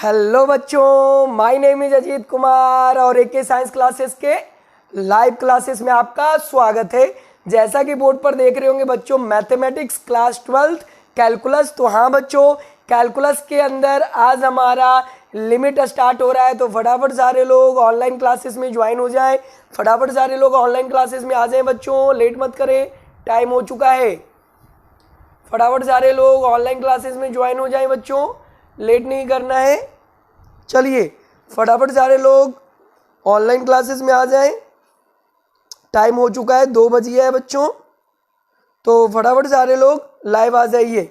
Hello बच्चों, my name is Ajit Kumar और एके science classes के लाइव क्लासेस में आपका स्वागत है। जैसा कि बोर्ड पर देख रहे होंगे बच्चों, मैथमेटिक्स क्लास 12 कैलकुलस। तो हाँ बच्चों, कैलकुलस के अंदर आज हमारा लिमिट स्टार्ट हो रहा है, तो फटाफट सारे लोग ऑनलाइन क्लासेस में ज्वाइन हो जाएं। फटाफट सारे लोग ऑनलाइन क्लासेस में आ जाएं बच्चों, लेट मत करें, टाइम हो चुका है। फटाफट सारे लोग ऑनलाइन क्लासेस में ज्वाइन हो जाएं बच्चों, लेट नहीं करना है। चलिए फटाफट सारे लोग ऑनलाइन क्लासेस में आ जाएं, टाइम हो चुका है, 2 बज गया है बच्चों। तो फटाफट सारे लोग लाइव आ जाइए,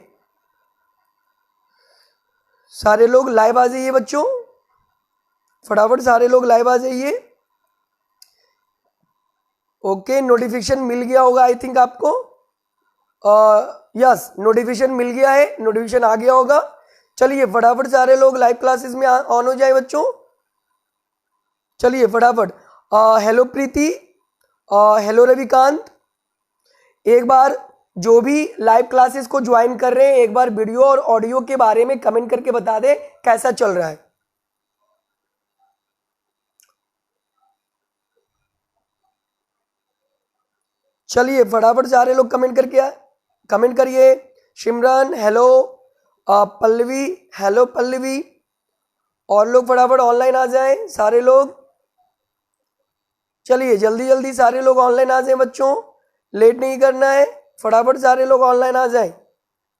सारे लोग लाइव आ जाइए बच्चों, फटाफट सारे लोग लाइव आ जाइए। ओके, नोटिफिकेशन मिल गया होगा आई थिंक आपको। यस, नोटिफिकेशन मिल गया है, नोटिफिकेशन आ गया होगा। चलिए फटाफट सारे लोग लाइव क्लासेस में ऑन हो जाए बच्चों। चलिए फटाफट। हेलो प्रीति, हेलो रविकांत। एक बार जो भी लाइव क्लासेस को ज्वाइन कर रहे हैं, एक बार वीडियो और ऑडियो के बारे में कमेंट करके बता दे कैसा चल रहा है। चलिए फटाफट सारे लोग कमेंट करिए। सिमरन हेलो, पल्लवी हेलो पल्लवी। और लोग फटाफट ऑनलाइन आ जाएं सारे लोग। चलिए जल्दी जल्दी सारे लोग ऑनलाइन आ जाएं बच्चों, लेट नहीं करना है। फटाफट सारे लोग ऑनलाइन आ जाएं,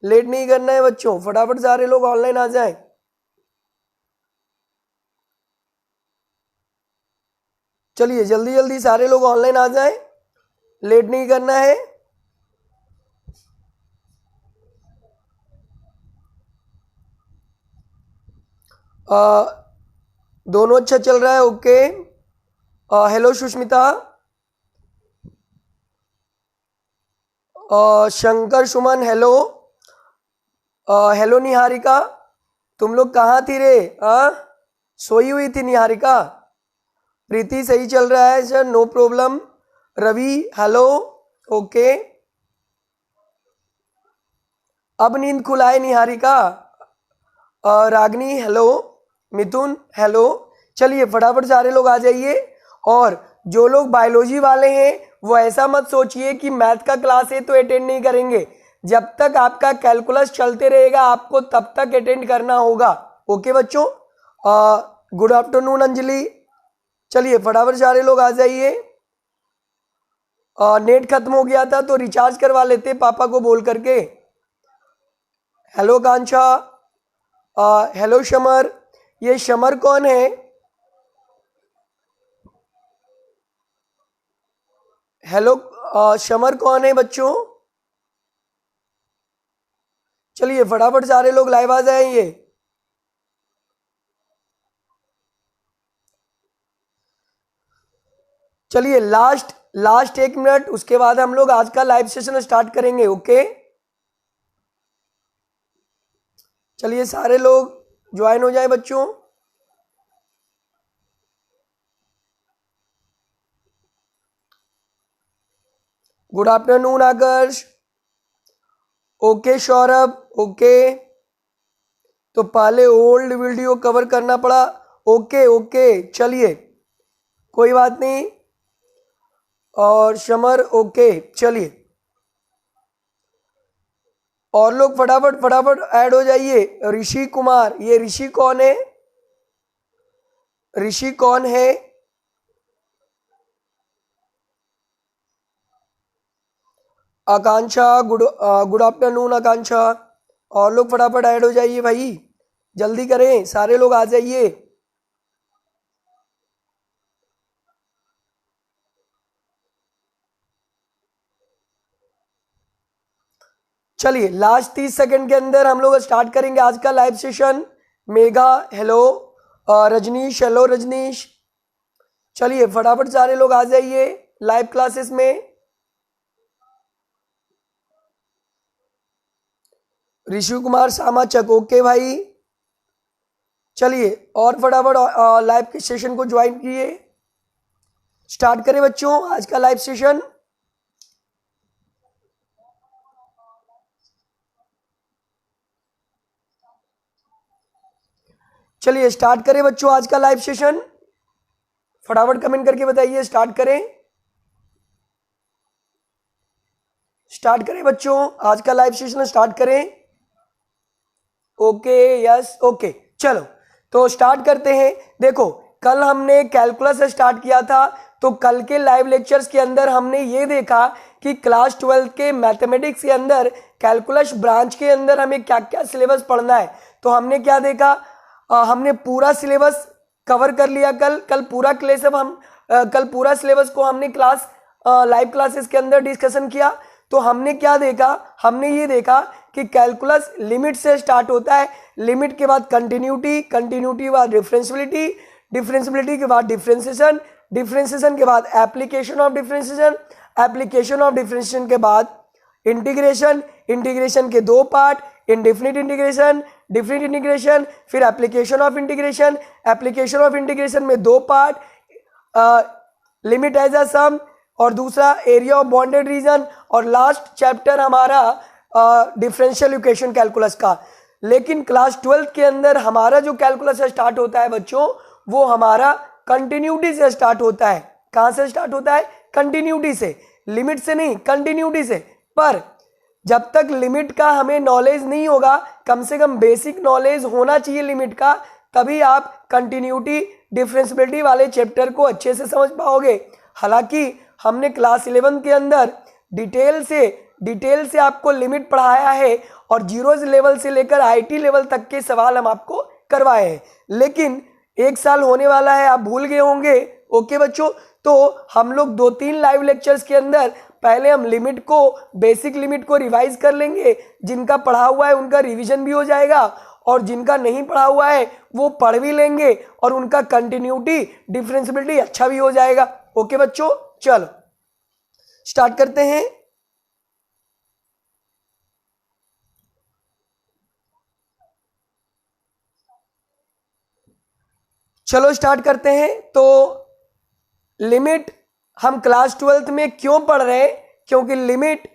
लेट नहीं करना है बच्चों, फटाफट सारे लोग ऑनलाइन आ जाएं। चलिए जल्दी जल्दी सारे लोग ऑनलाइन आ जाएं, लेट नहीं करना है। दोनों अच्छा चल रहा है, ओके। हेलो सुष्मिता, शंकर सुमन हेलो, हेलो निहारिका। तुम लोग कहाँ थी रे? सोई हुई थी निहारिका? प्रीति सही चल रहा है sir, no problem. Ravi hello, okay. अब नींद खुलाए निहारिका। Ragini hello, Mithun hello. चलिए फटाफट सारे लोग आ जाइए। और जो लोग बायोलॉजी वाले हैं वो ऐसा मत सोचिए कि मैथ का क्लास है तो अटेंड नहीं करेंगे। जब तक आपका कैलकुलस चलते रहेगा आपको तब तक अटेंड करना होगा, ओके बच्चों। Good afternoon Anjali. चलिए फटाफट सारे लोग आ जाइए। नेट खत्म हो गया था तो रिचार्ज करवा लेते पापा को बोल करके। Hello Kanksha, hello Shamar. ये शमर कौन है? हेलो, शमर कौन है बच्चों? चलिए फटाफट सारे लोग लाइव आ जाएंगे। चलिए लास्ट 1 मिनट, उसके बाद हम लोग आज का लाइव सेशन स्टार्ट करेंगे, ओके। चलिए सारे लोग ज्वाइन हो जाए बच्चों। Good afternoon आकर्ष, okay Saurabh, okay. तो पहले ओल्ड वीडियो कवर करना पड़ा, ओके ओके, चलिए कोई बात नहीं। और शमर ओके, चलिए और लोग फटाफट फटाफट ऐड हो जाइए। ऋषि कुमार, ये ऋषि कौन है? ऋषि कौन है? आकांक्षा, गुड आफ्टरनून आकांक्षा। और लोग फटाफट ऐड हो जाइए भाई, जल्दी करें, सारे लोग आ जाइए। चलिए लास्ट 30 सेकंड के अंदर हम लोग स्टार्ट करेंगे आज का live session. Megha hello, Rajneesh hello Rajneesh. चलिए फटाफट सारे लोग आ जाइए लाइव क्लासेस में। ऋषि कुमार सामाचक, ओके भाई। चलिए और फटाफट लाइव के सेशन को ज्वाइन कीजिए। स्टार्ट करें बच्चों आज का लाइव सेशन। चलिए स्टार्ट करें बच्चों आज का लाइव सेशन। फटाफट कमेंट करके बताइए, स्टार्ट करें, स्टार्ट करें बच्चों, आज का लाइव सेशन स्टार्ट करें। ओके, यस, ओके, चलो तो स्टार्ट करते हैं। देखो कल हमने कैलकुलस से स्टार्ट किया था, तो कल के लाइव लेक्चर्स के अंदर हमने ये देखा कि क्लास 12 के मैथमेटिक्स के अंदर कैलकुलस ब्रांच के अंदर हमें क्या क्या सिलेबस पढ़ना है। तो हमने क्या देखा, हमने पूरा सिलेबस कवर कर लिया। कल पूरा कल पूरा सिलेबस को हमने लाइव क्लासेस के अंदर डिस्कशन किया। तो हमने क्या देखा, हमने ये देखा कि कैलकुलस लिमिट से स्टार्ट होता है, लिमिट के बाद कंटिन्यूटी, कंटिन्यूटी के बाद डिफरेंशियबिलिटी, डिफरेंशियबिलिटी के बाद डिफरेंशिएशन, डिफरेंशिएशन के बाद application of differentiation, application of differentiation के बाद इंटीग्रेशन, इंटीग्रेशन के दो part, indefinite integration, definite integration, फिर application of integration, application of integration में दो part, limit as a sum और दूसरा एरिया ऑफ बाउंडेड रीजन, और लास्ट चैप्टर हमारा डिफरेंशियल इक्वेशन कैलकुलस का। लेकिन क्लास 12 के अंदर हमारा जो कैलकुलस स्टार्ट होता है बच्चों, वो हमारा कंटिन्यूटी से स्टार्ट होता है। कहाँ से स्टार्ट होता है? कंटिन्यूटी से, लिमिट से नहीं, कंटिन्यूटी से। पर जब तक लिमिट का हमें नॉलेज नहीं होगा, कम से कम बेसिक नॉलेज होना चाहिए लिमिट का, तभी आप कंटिन्यूटी डिफरेंशियबिलिटी वाले चैप्टर को अच्छे से समझ पाओगे। हालांकि हमने क्लास 11 के अंदर डिटेल से आपको लिमिट पढ़ाया है और जीरोज लेवल से लेकर आईटी लेवल तक के सवाल हम आपको करवाए हैं। लेकिन एक साल होने वाला है, आप भूल गए होंगे। ओके बच्चों, तो हम लोग 2-3 लाइव लेक्चर्स के अंदर पहले हम लिमिट को, बेसिक लिमिट को रिवाइज कर लेंगे। जिनका पढ़ा हुआ है उनका रिवीजन भी हो जाएगा, और जिनका नहीं पढ़ा हुआ है वो पढ़ भी लेंगे, और उनका कंटिन्यूटी डिफरेंशियबिलिटी अच्छा भी हो जाएगा। ओके बच्चों, चलो स्टार्ट करते हैं। चलो स्टार्ट करते हैं। तो लिमिट हम क्लास 12 में क्यों पढ़ रहे हैं? क्योंकि लिमिट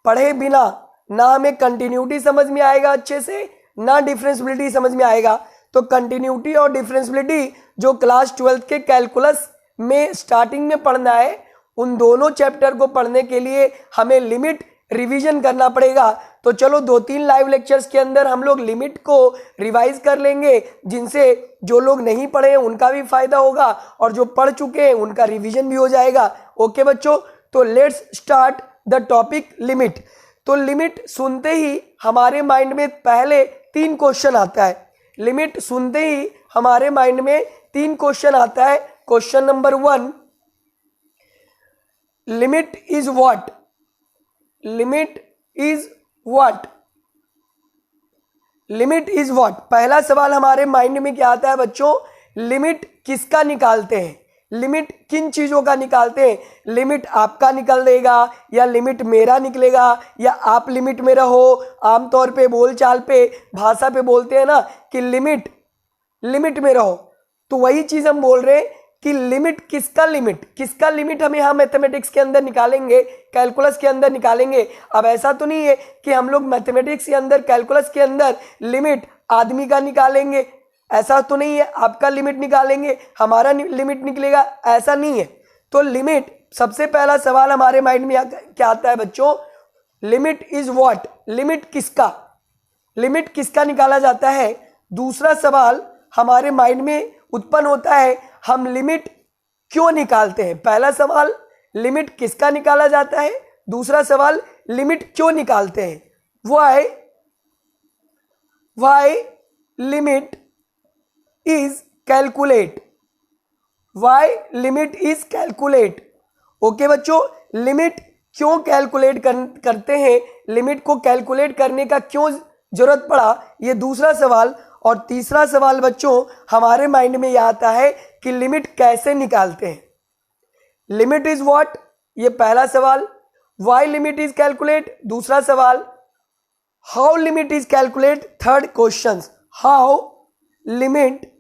पढ़े बिना ना हमें कंटिन्यूटी समझ में आएगा अच्छे से, ना डिफरेंशियबिलिटी समझ में आएगा। तो कंटिन्यूटी और डिफरेंशियबिलिटी जो क्लास 12 के कैलकुलस में स्टार्टिंग में पढ़ना है, उन दोनों चैप्टर को पढ़ने के लिए हमें लिमिट रिवीजन करना पड़ेगा। तो चलो 2-3 लाइव लेक्चर्स के अंदर हम लोग लिमिट को रिवाइज कर लेंगे, जिनसे जो लोग नहीं पढ़े हैं उनका भी फायदा होगा, और जो पढ़ चुके हैं उनका रिवीजन भी हो जाएगा। ओके बच्चों, तो let's start the topic limit. तो लिमिट सुनते ही हमारे माइंड में पहले 3 क्वेश्चन आता है। लिमिट सुनते ही हमारे माइंड में 3 क्वेश्चन आता है। Question number 1, limit is what? Limit is what? Limit is what? पहला सवाल हमारे माइंड में क्या आता है बच्चों? लिमिट किसका निकालते हैं? लिमिट किन चीजों का निकालते हैं? लिमिट आपका निकल देगा, या लिमिट मेरा निकलेगा, या आप लिमिट में रहो। आमतौर पे बोलचाल पे, भाषा पे बोलते हैं ना कि लिमिट में रहो। तो वही चीज हम बोल रहे हैं कि लिमिट किसका लिमिट हम यहाँ मैथमेटिक्स के अंदर निकालेंगे, कैलकुलस के अंदर निकालेंगे। अब ऐसा तो नहीं है कि हम लोग मैथमेटिक्स के अंदर, कैलकुलस के अंदर लिमिट आदमी का निकालेंगे, ऐसा तो नहीं है। आपका लिमिट निकालेंगे, हमारा लिमिट निकलेगा, ऐसा नहीं है। तो लिमिट, सबसे पहला सवाल हमारे माइंड में क्या आता है बच्चों? Limit is what? लिमिट किसका निकाला जाता है? दूसरा सवाल हमारे माइंड में उत्पन्न होता है, हम लिमिट क्यों निकालते हैं? पहला सवाल लिमिट किसका निकाला जाता है, दूसरा सवाल लिमिट क्यों निकालते हैं? Why limit is calculate? Why limit is calculate? Okay बच्चों, लिमिट क्यों कैलकुलेट करते हैं, लिमिट को कैलकुलेट करने का क्यों जरूरत पड़ा, ये दूसरा सवाल। और तीसरा सवाल बच्चों हमारे माइंड में यह आता है कि लिमिट कैसे निकालते हैं? लिमिट इज व्हाट, ये पहला सवाल। व्हाई लिमिट इज कैलकुलेट, दूसरा सवाल। How limit is calculate, third question. How limit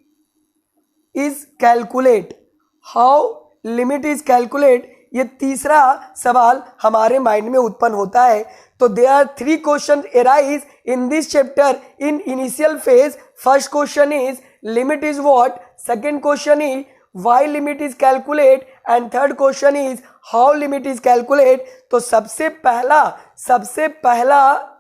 is calculate, how limit is calculate, ये तीसरा सवाल हमारे माइंड में उत्पन्न होता है। तो there are 3 question arise in this chapter in initial phase. First question is limit is what? Second question is why limit is calculate and third question is how limit is calculate. तो सबसे पहला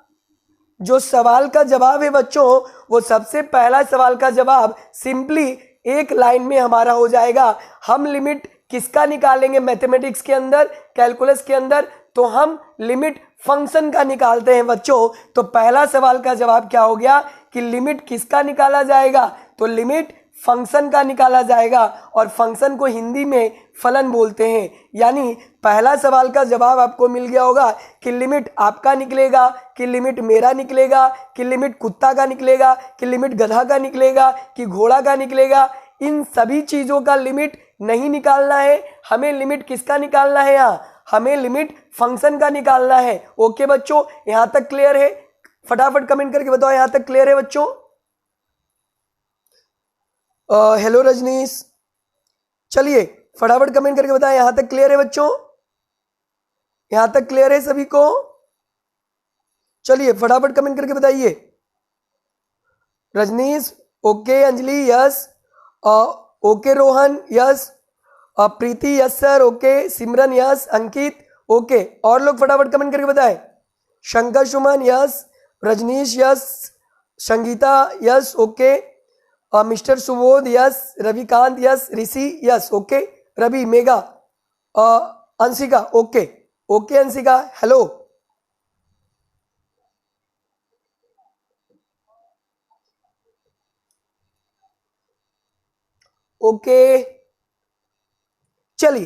जो सवाल का जवाब है बच्चों, वो सबसे पहला सवाल का जवाब सिंपली एक लाइन में हमारा हो जाएगा. हम लिमिट किसका निकालेंगे मैथमेटिक्स के अंदर, कैलकुलस के अंदर? तो हम लिमिट फंक्शन का निकालते हैं बच्चों. तो पहला सवाल का जवाब क्या हो गया कि लिमिट किसका निकाला जाएगा? तो लिमिट फंक्शन का निकाला जाएगा और फंक्शन को हिंदी में फलन बोलते हैं. यानी पहला सवाल का जवाब आपको मिल गया होगा कि लिमिट आपका निकलेगा, कि लिमिट मेरा निकलेगा, कि लिमिट कुत्ता का निकलेगा, कि लिमिट गधा का निकलेगा, कि घोड़ा का निकलेगा. इन सभी चीज़ों का लिमिट नहीं निकालना है. हमें लिमिट किसका निकालना है? यहाँ हमें लिमिट फंक्शन का निकालना है. ओके बच्चों, यहाँ तक क्लियर है? फटाफट कमेंट करके बताओ यहाँ तक क्लियर है बच्चों? हेलो रजनीश, चलिए फटाफट कमेंट करके बताएं यहां तक क्लियर है बच्चों? यहां तक क्लियर है सभी को? चलिए फटाफट कमेंट करके बताइए. Rajneesh okay, Anjali yes, okay Rohan yes, Preeti yes sir okay, Simran yes, Ankit okay. और लोग फटाफट कमेंट करके बताएं. Shankar Suman yes, Rajneesh yes, Sangeeta yes okay, mister Subodh yes, Ravikant yes, Rishi yes okay, Ravi, Megha, Anshika okay. Okay Anshika, hello. Okay चलिए,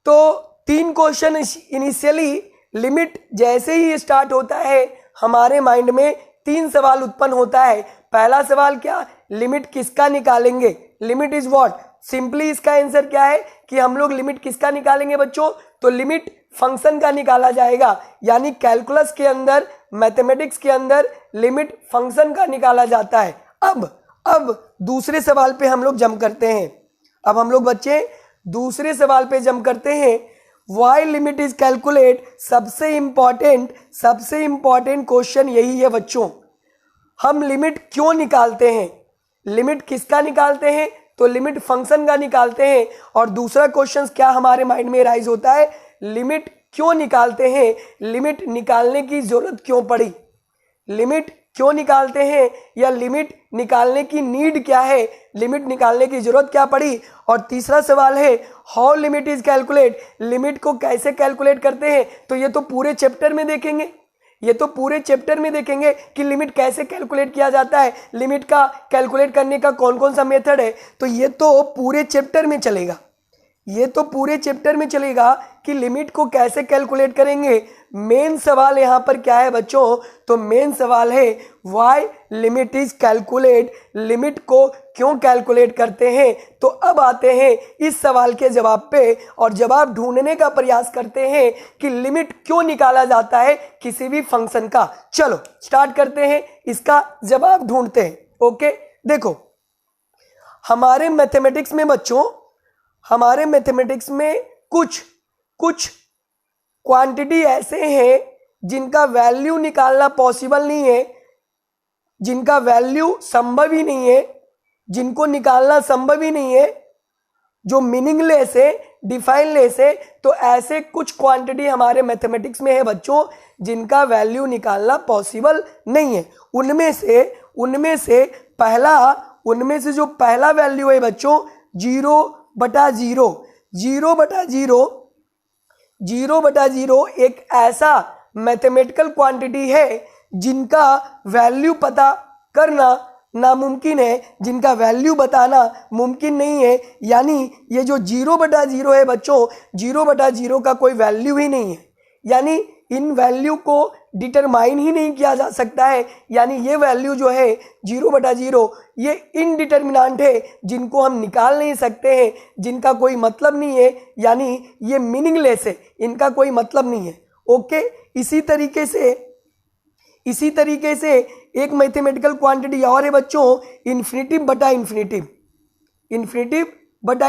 तो 3 क्वेश्चन इनिशियली लिमिट जैसे ही स्टार्ट होता है हमारे माइंड में 3 सवाल उत्पन्न होता है. पहला सवाल क्या? लिमिट किसका निकालेंगे? Limit is what? सिंपली इसका आंसर क्या है कि हम लोग लिमिट किसका निकालेंगे बच्चों? तो लिमिट फंक्शन का निकाला जाएगा. यानी कैलकुलस के अंदर, मैथमेटिक्स के अंदर लिमिट फंक्शन का निकाला जाता है. अब दूसरे सवाल पे हम लोग जंप करते हैं. अब हम लोग बच्चे दूसरे सवाल पे जंप करते हैं. Why limit is calculate. सबसे इंपॉर्टेंट क्वेश्चन यही है बच्चों. हम लिमिट क्यों निकालते हैं? लिमिट किसका निकालते हैं? तो लिमिट फंक्शन का निकालते हैं. और दूसरा क्वेश्चन क्या हमारे माइंड में राइज होता है? लिमिट क्यों निकालते हैं? लिमिट निकालने की जरूरत क्यों पड़ी? लिमिट क्यों निकालते हैं या लिमिट निकालने की नीड क्या है? लिमिट निकालने की जरूरत क्या पड़ी? और तीसरा सवाल है how limit is calculate. Limit को कैसे कैलकुलेट करते हैं? तो ये तो पूरे चैप्टर में देखेंगे कि लिमिट कैसे कैलकुलेट किया जाता है, लिमिट का कैलकुलेट करने का कौन कौन सा मेथड है. तो ये तो पूरे चैप्टर में चलेगा कि लिमिट को कैसे कैलकुलेट करेंगे. मेन सवाल यहाँ पर क्या है बच्चों? तो मेन सवाल है why limit is calculate. Limit को क्यों कैलकुलेट करते हैं? तो अब आते हैं इस सवाल के जवाब पे और जवाब ढूंढने का प्रयास करते हैं कि लिमिट क्यों निकाला जाता है किसी भी फंक्शन का. चलो स्टार्ट करते हैं, इसका जवाब ढूंढते हैं. ओके देखो, हमारे मैथमेटिक्स में कुछ क्वांटिटी ऐसे हैं जिनका वैल्यू निकालना पॉसिबल नहीं है, जिनका वैल्यू संभव ही नहीं है, जिनको निकालना संभव ही नहीं है, जो मीनिंगलेस है, डिफाइनलेस है. तो ऐसे कुछ क्वांटिटी हमारे मैथमेटिक्स में है बच्चों जिनका वैल्यू निकालना पॉसिबल नहीं है. उनमें से जो पहला वैल्यू है बच्चों 0/0. 0/0 एक ऐसा मैथमेटिकल क्वांटिटी है जिनका वैल्यू पता करना नामुमकिन है, जिनका वैल्यू बताना मुमकिन नहीं है. यानी ये जो 0/0 है बच्चों, 0/0 का कोई वैल्यू ही नहीं है. यानी इन वैल्यू को डिटरमाइन ही नहीं किया जा सकता है. यानी ये वैल्यू जो है 0/0 ये इनडिटर्मिनेंट है, जिनको हम निकाल नहीं सकते हैं, जिनका कोई मतलब नहीं है. यानी ये मीनिंगलेस है, इनका कोई मतलब नहीं है. ओके, इसी तरीके से एक मैथमेटिकल क्वांटिटी और है बच्चों इन्फिनिटिव बटा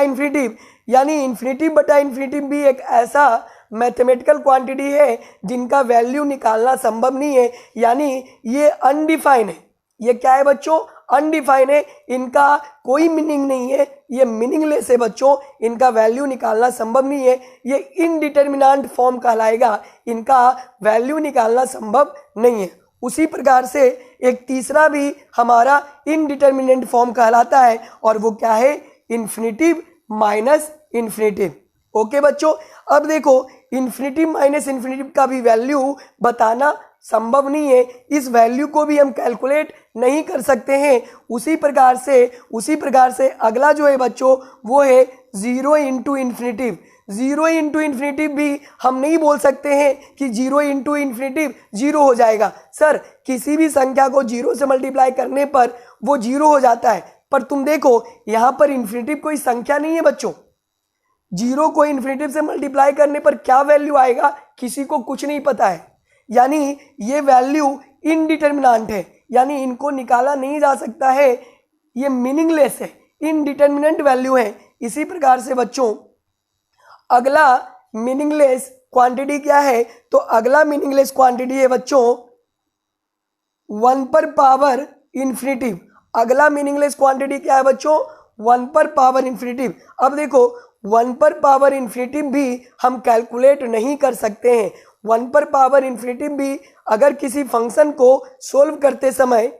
इन्फिनिटिव. यानी इन्फिनिटिव भी एक ऐसा मैथमेटिकल क्वांटिटी है जिनका वैल्यू निकालना संभव नहीं है. यानी ये अनडिफाइन है. ये क्या है बच्चों? अनडिफाइन है, इनका कोई मीनिंग नहीं है, ये मीनिंगलेस है बच्चों, इनका वैल्यू निकालना संभव नहीं है, ये इनडिटर्मिनेंट फॉर्म कहलाएगा, इनका वैल्यू निकालना संभव नहीं है। उसी प्रकार से एक तीसरा भी हमारा इनडिटर्मिनेंट फॉर्म कहलाता है और वो क्या है, इन्फिनिटिव माइनस इन्फिनिटिव। ओके बच्चों, अब देखो इन्फिनिटिव माइनस इन्फिनिटिव का भी वैल्यू बताना संभव नहीं है, इस वैल्यू को भी हम कैलकुलेट नहीं कर सकते हैं। उसी प्रकार से अगला जो है बच्चों वो है zero into infinitive. Zero into infinitive भी हम नहीं बोल सकते हैं कि जीरो इंटू इन्फिनिटिव जीरो हो जाएगा। सर किसी भी संख्या को जीरो से मल्टीप्लाई करने पर वो जीरो हो जाता है, पर तुम देखो यहाँ पर इन्फिनिटिव कोई संख्या नहीं है बच्चों, जीरो को इन्फिनिटिव से मल्टीप्लाई करने पर क्या वैल्यू आएगा किसी को कुछ नहीं पता है, यानी ये वैल्यू इनडिटर्मिनेंट है, यानी इनको निकाला नहीं जा सकता है, ये मीनिंगलेस है, इनडिटर्मिनेंट वैल्यू है। इसी प्रकार से बच्चों अगला मीनिंगलेस क्वांटिटी क्या है, तो अगला मीनिंगलेस क्वांटिटी है बच्चों 1 पर पावर इन्फिनिटिव। अगला मीनिंगलेस क्वांटिटी क्या है बच्चों, 1 पर पावर इन्फिनिटिव। अब देखो 1 पर पावर इन्फिनिटिव भी हम कैलकुलेट नहीं कर सकते हैं। 1 पर पावर इन्फिनिटिव भी अगर किसी फंक्शन को सोल्व करते समय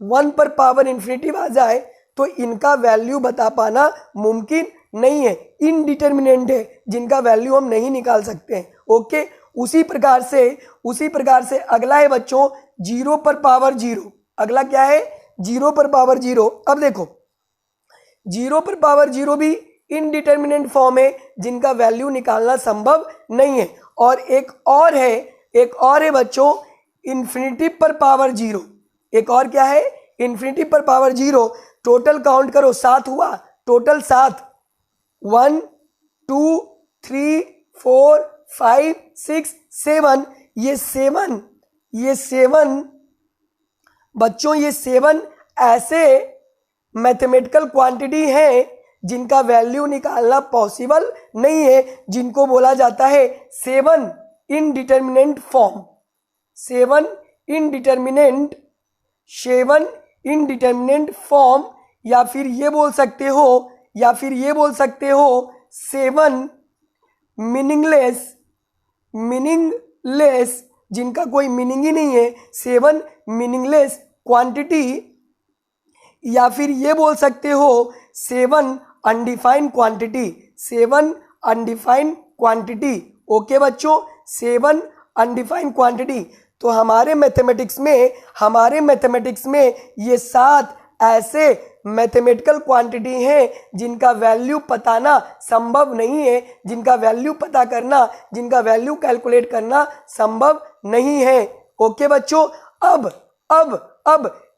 1 पर पावर इन्फिनिटिव आ जाए तो इनका वैल्यू बता पाना मुमकिन नहीं है, इनडिटर्मिनेंट है, जिनका वैल्यू हम नहीं निकाल सकते हैं। ओके, उसी प्रकार से अगला है बच्चों 0 पर पावर 0। अगला क्या है, 0 पर पावर 0। अब देखो 0 पर पावर 0 भी इनडिटर्मिनेंट फॉर्म है, जिनका वैल्यू निकालना संभव नहीं है। और एक और है बच्चों इन्फिनिटिव पर पावर 0। एक और क्या है, इन्फिनिटिव पर पावर 0। टोटल काउंट करो, 7 हुआ, टोटल 7, 1 2 3 4 5 6 7। ये 7 बच्चों, ये 7 ऐसे मैथमेटिकल क्वांटिटी हैं जिनका वैल्यू निकालना पॉसिबल नहीं है, जिनको बोला जाता है 7 इनडिटर्मिनेंट फॉर्म। 7 इनडिटर्मिनेंट फॉर्म, या फिर ये बोल सकते हो 7 मीनिंगलेस, जिनका कोई मीनिंग ही नहीं है, 7 मीनिंगलेस क्वांटिटी, या फिर ये बोल सकते हो 7 undefined quantity. 7 undefined quantity. Okay बच्चों, 7 अनडिफाइंड क्वांटिटी। तो हमारे मैथमेटिक्स में ये 7 ऐसे मैथमेटिकल क्वांटिटी हैं जिनका वैल्यू बताना संभव नहीं है, जिनका वैल्यू पता करना, जिनका वैल्यू कैलकुलेट करना संभव नहीं है। ओके बच्चों, अब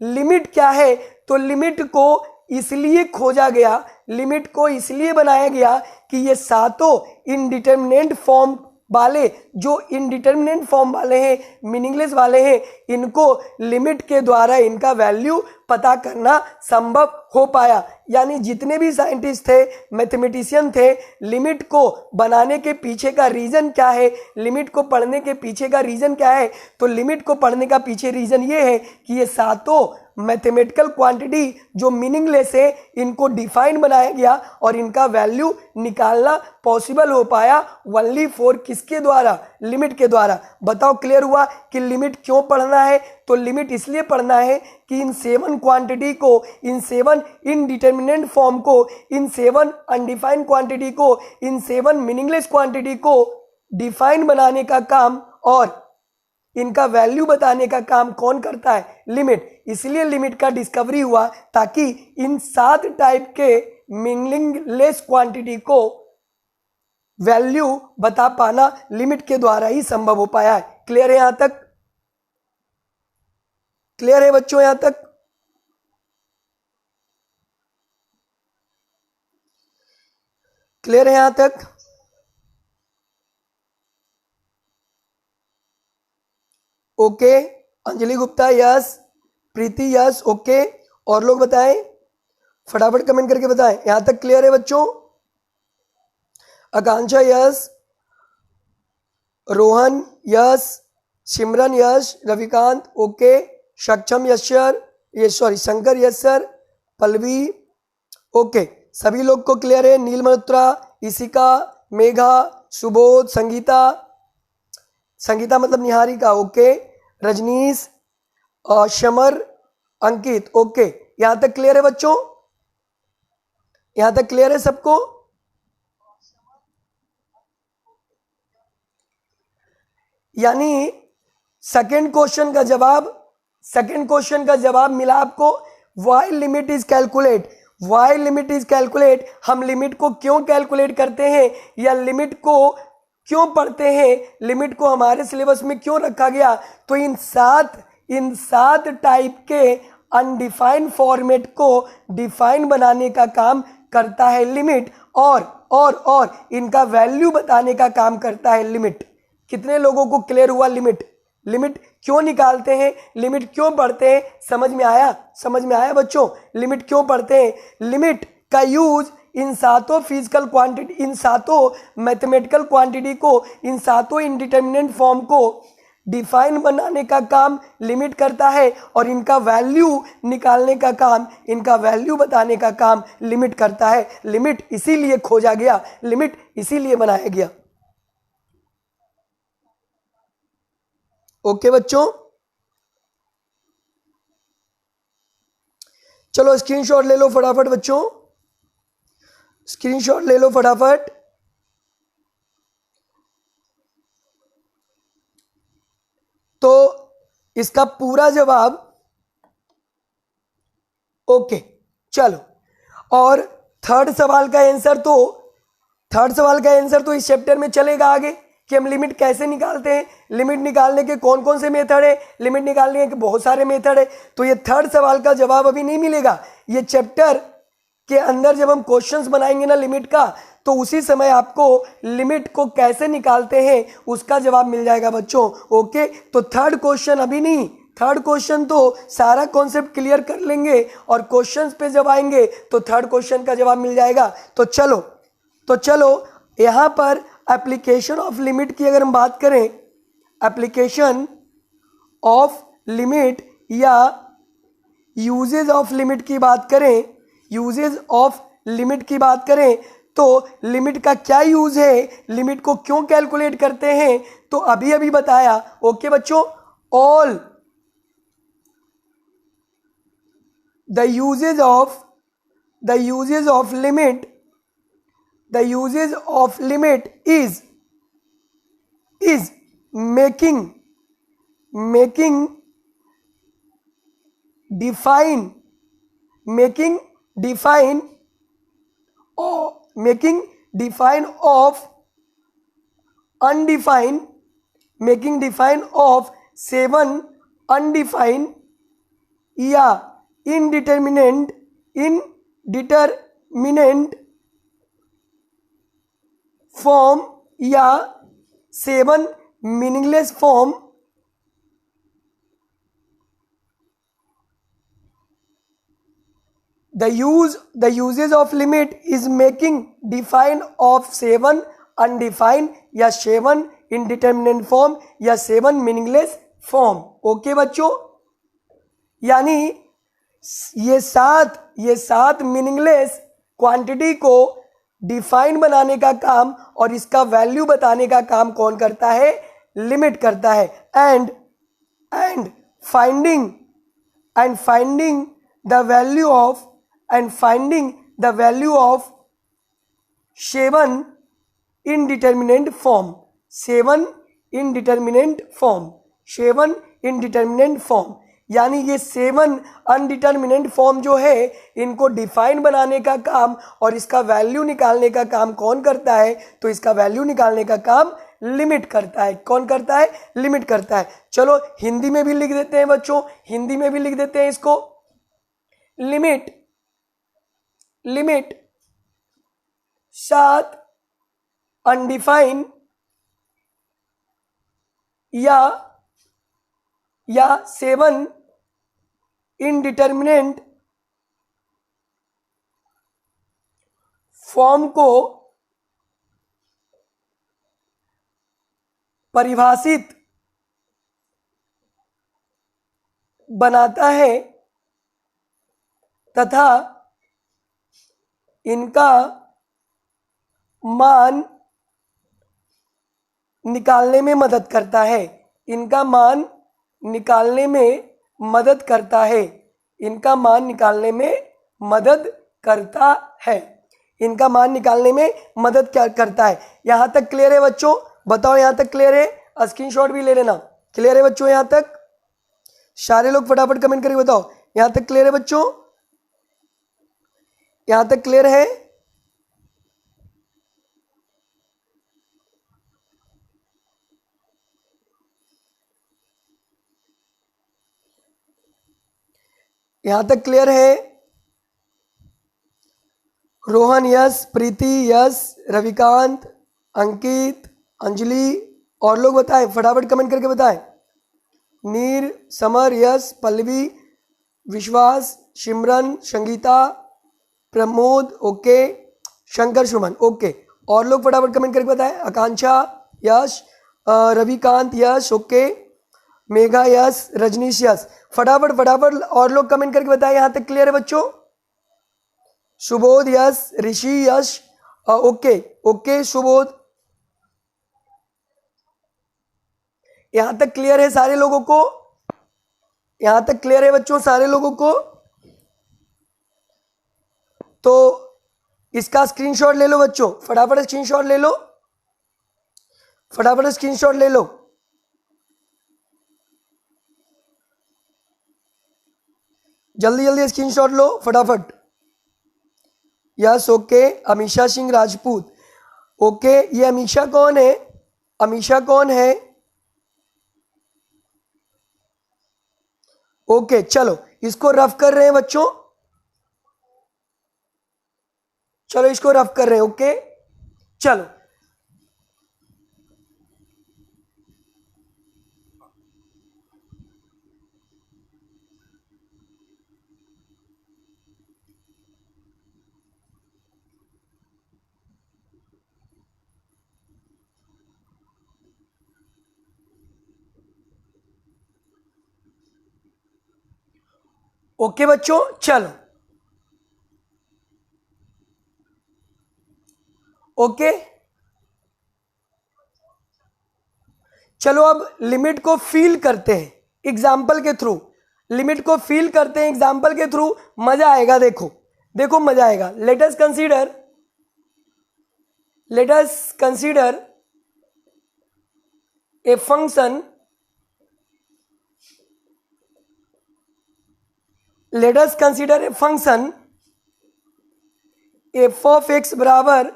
लिमिट क्या है, तो लिमिट को इसलिए खोजा गया, लिमिट को इसलिए बनाया गया कि ये सातों इनडिटर्मिनेंट फॉर्म वाले, जो इनडिटर्मिनेंट फॉर्म वाले हैं, मीनिंगलेस वाले हैं, इनको लिमिट के द्वारा इनका वैल्यू पता करना संभव हो पाया। यानी जितने भी साइंटिस्ट थे, मैथमेटिशियन थे, लिमिट को बनाने के पीछे का रीज़न क्या है, लिमिट को पढ़ने के पीछे का रीज़न क्या है, तो लिमिट को पढ़ने का पीछे रीज़न ये है कि ये सातों मैथमेटिकल क्वांटिटी जो मीनिंगलेस है, इनको डिफाइन बनाया गया और इनका वैल्यू निकालना पॉसिबल हो पाया ओनली फॉर किसके द्वारा, लिमिट के द्वारा। बताओ क्लियर हुआ कि लिमिट क्यों पढ़ना है, तो लिमिट इसलिए पढ़ना है कि इन 7 क्वांटिटी को, इन 7 इनडिटर्मिनेंट फॉर्म को, इन 7 अनडिफाइंड क्वांटिटी को, इन 7 मीनिंगलेस क्वांटिटी को डिफाइन बनाने का काम और इनका वैल्यू बताने का काम कौन करता है, लिमिट। इसलिए लिमिट का डिस्कवरी हुआ ताकि इन 7 टाइप के मीनिंगलेस क्वांटिटी को वैल्यू बता पाना लिमिट के द्वारा ही संभव हो पाया है। क्लियर है यहां तक? क्लियर है बच्चों यहां तक? क्लियर है यहां तक? Okay, Anjali Gupta yes, Preeti yes, okay. और लोग बताएं, फटाफट कमेंट करके बताएं। यहां तक क्लियर है बच्चों? आकांक्षा यस, रोहन यस, सिमरन यस, रविकांत ओके, सक्षम यस सर, ये sorry Shankar, yes sir. Pallavi, okay, सभी लोग को क्लियर है। नील मल्होत्रा, इशिका, मेघा, सुबोध, संगीता, संगीता मतलब निहारिका, ओके, रजनीश, शमर, अंकित, ओके, यहां तक क्लियर है बच्चों? यहां तक क्लियर है सबको? यानी सेकंड क्वेश्चन का जवाब मिला आपको, why limit is calculate. Why limit is calculate, हम लिमिट को क्यों कैलकुलेट करते हैं या लिमिट को क्यों पढ़ते हैं, लिमिट को हमारे सिलेबस में क्यों रखा गया, तो इन सात टाइप के अनडिफाइंड फॉर्मेट को डिफाइन बनाने का काम करता है लिमिट, और इनका वैल्यू बताने का काम करता है लिमिट। कितने लोगों को क्लियर हुआ? लिमिट क्यों निकालते हैं, लिमिट क्यों पढ़ते हैं, समझ में आया बच्चों? लिमिट क्यों पढ़ते हैं? लिमिट का यूज इन सातों फिजिकल क्वांटिटी, इन सातों मैथमेटिकल क्वांटिटी को, इन सातों इंडिटरमिनेंट फॉर्म को डिफाइन बनाने का काम लिमिट करता है, और इनका वैल्यू निकालने का काम, इनका वैल्यू बताने का काम लिमिट करता है। लिमिट इसीलिए खोजा गया, लिमिट इसीलिए बनाया गया। ओके बच्चों, चलो स्क्रीनशॉट ले लो फटाफट बच्चों, स्क्रीनशॉट ले लो फटाफट। तो इसका पूरा जवाब, ओके चलो, और थर्ड सवाल का आंसर तो इस चैप्टर में चलेगा आगे कि हम लिमिट कैसे निकालते हैं, लिमिट निकालने के कौन कौन से मेथड है, लिमिट निकालने के बहुत सारे मेथड है। तो ये थर्ड सवाल का जवाब अभी नहीं मिलेगा, ये चैप्टर के अंदर जब हम क्वेश्चंस बनाएंगे ना लिमिट का, तो उसी समय आपको लिमिट को कैसे निकालते हैं उसका जवाब मिल जाएगा बच्चों। ओके, तो थर्ड क्वेश्चन अभी नहीं, थर्ड क्वेश्चन तो सारा कॉन्सेप्ट क्लियर कर लेंगे और क्वेश्चंस पे जब आएंगे तो थर्ड क्वेश्चन का जवाब मिल जाएगा। तो चलो यहाँ पर एप्लीकेशन ऑफ लिमिट की अगर हम बात करें, एप्लीकेशन ऑफ लिमिट या यूजेज ऑफ लिमिट की बात करें, यूजेज ऑफ लिमिट की बात करें, तो लिमिट का क्या यूज है, लिमिट को क्यों कैलकुलेट करते हैं, तो अभी बताया। ओके बच्चों, all the uses of limit is making define of undefined, making define of 7 undefined या indeterminate फॉर्म या 7 meaningless form, the uses of limit is making define of 7 undefined या 7 indeterminate फॉर्म या 7 मीनिंगलेस फॉर्म। ओके बच्चों, यानी ये सात meaningless quantity को define बनाने का काम और इसका वैल्यू बताने का काम कौन करता है? लिमिट करता है। And finding the value of 7 indeterminate form, 7 indeterminate form, यानी ये 7 अनडिटर्मिनेंट फॉर्म जो है इनको डिफाइन बनाने का काम और इसका वैल्यू निकालने का काम कौन करता है? तो इसका वैल्यू निकालने का काम लिमिट करता है। कौन करता है? लिमिट करता है। चलो हिंदी में भी लिख देते हैं बच्चों, हिंदी में भी लिख देते हैं इसको। लिमिट 7 अनडिफाइन या 7 इनडिटर्मिनेंट फॉर्म को परिभाषित बनाता है तथा इनका मान निकालने में मदद करता है। इनका मान निकालने में मदद करता है। इनका मान निकालने में मदद करता है। इनका मान निकालने में मदद क्या करता है। यहां तक क्लियर है बच्चों? बताओ यहां तक क्लियर है? स्क्रीनशॉट भी ले लेना। क्लियर है बच्चों यहां तक? सारे लोग फटाफट कमेंट करके बताओ यहां तक क्लियर है बच्चों? यहां तक क्लियर है? यहां तक क्लियर है? रोहन यस, प्रीति यस, रविकांत, अंकित, अंजलि और लोग बताएं, फटाफट कमेंट करके बताएं। नीर, summer yes, Pallavi, Vishwas, Simran, Sangeeta, Pramod okay, Shankar Suman okay. और लोग फटाफट कमेंट करके बताएं। Akanksha yes, Ravikant yes okay, Megha yes, Rajneesh yes. फटाफट फटाफट और लोग कमेंट करके बताएं यहां तक क्लियर है बच्चों? Subodh yes, Rishi yes okay okay Subodh. यहां तक क्लियर है सारे लोगों को? यहां तक क्लियर है बच्चों सारे लोगों को? तो इसका स्क्रीनशॉट ले लो बच्चों, फटाफट स्क्रीनशॉट ले लो, फटाफट स्क्रीनशॉट ले लो। जल्दी जल्दी स्क्रीनशॉट लो फटाफट। Yes okay, Amisha Singh Rajput okay. ये अमीषा कौन है? अमीषा कौन है? ओके चलो इसको रफ कर रहे हैं बच्चों, चलो इसको रफ कर रहे हैं ओके। चलो ओके बच्चों चलो ओके। चलो अब लिमिट को फील करते हैं एग्जाम्पल के थ्रू, लिमिट को फील करते हैं एग्जाम्पल के थ्रू, मजा आएगा। देखो देखो मजा आएगा। Let us consider a function, let us consider a function f of x बराबर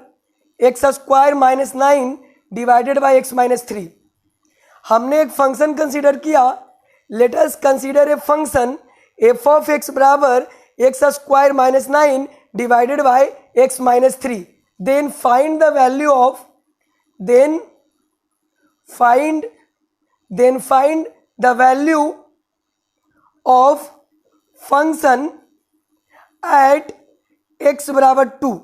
x square minus 9 divided by x minus 3। हमने एक फंक्शन कंसीडर किया। Let us consider a function f of x बराबर x square minus 9 divided by x minus 3। Then find the value of find the value of function at x बराबर 2।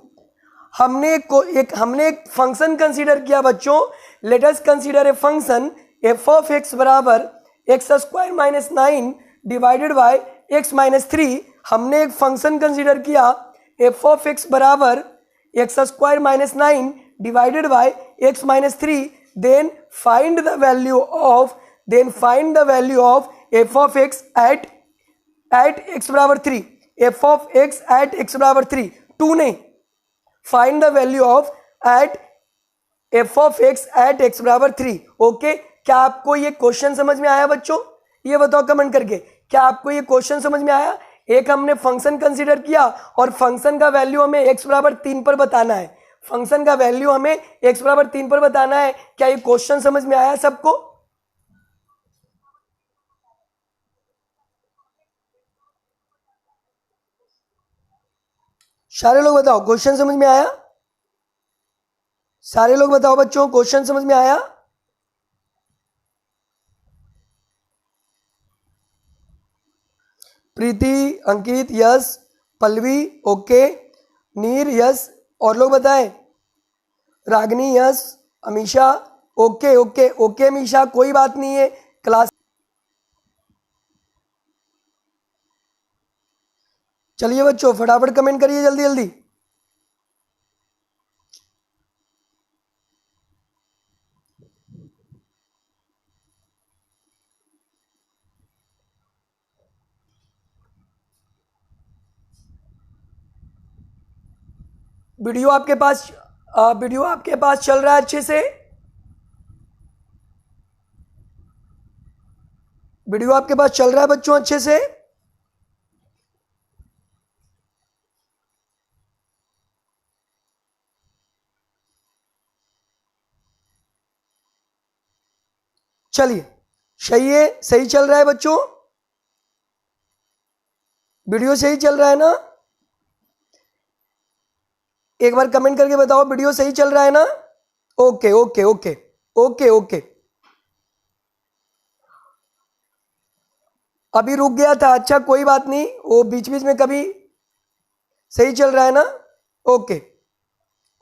हमने एक function consider किया बच्चों। Late us consider a function f of x बराबर x square minus 9 divided by x minus 3। हमने एक function consider किया f of x बराबर x square minus 9 divided by x minus 3। Then find the value of f of x at x बराबर 3। F of x at x बराबर 3, 2 नहीं, find the value of f of x at x बराबर 3 okay. क्या आपको ये question समझ में आया बच्चों? ये बताओ कमेंट करके, क्या आपको ये क्वेश्चन समझ में आया? एक हमने फंक्शन कंसीडर किया और फंक्शन का वैल्यू हमें एक्स बराबर 3 पर बताना है। फंक्शन का वैल्यू हमें एक्स बराबर 3 पर बताना है। क्या ये क्वेश्चन समझ में आया सबको? सारे लोग बताओ क्वेश्चन समझ में आया? सारे लोग बताओ बच्चों क्वेश्चन समझ में आया? Preeti, Ankit yes, Pallavi okay, Neer yes और लोग बताएं। Ragini yes, Amisha okay okay okay Amisha कोई बात नहीं है। क्लास चलिए बच्चों फटाफट कमेंट करिए जल्दी जल्दी। वीडियो आपके पास वीडियो आपके पास चल रहा है अच्छे से? वीडियो आपके पास चल रहा है बच्चों अच्छे से? चलिए सही है, सही चल रहा है बच्चों, वीडियो सही चल रहा है ना? एक बार कमेंट करके बताओ वीडियो सही चल रहा है ना? Okay okay okay okay okay. अभी रुक गया था, अच्छा कोई बात नहीं, वो बीच बीच में कभी सही चल रहा है ना? Okay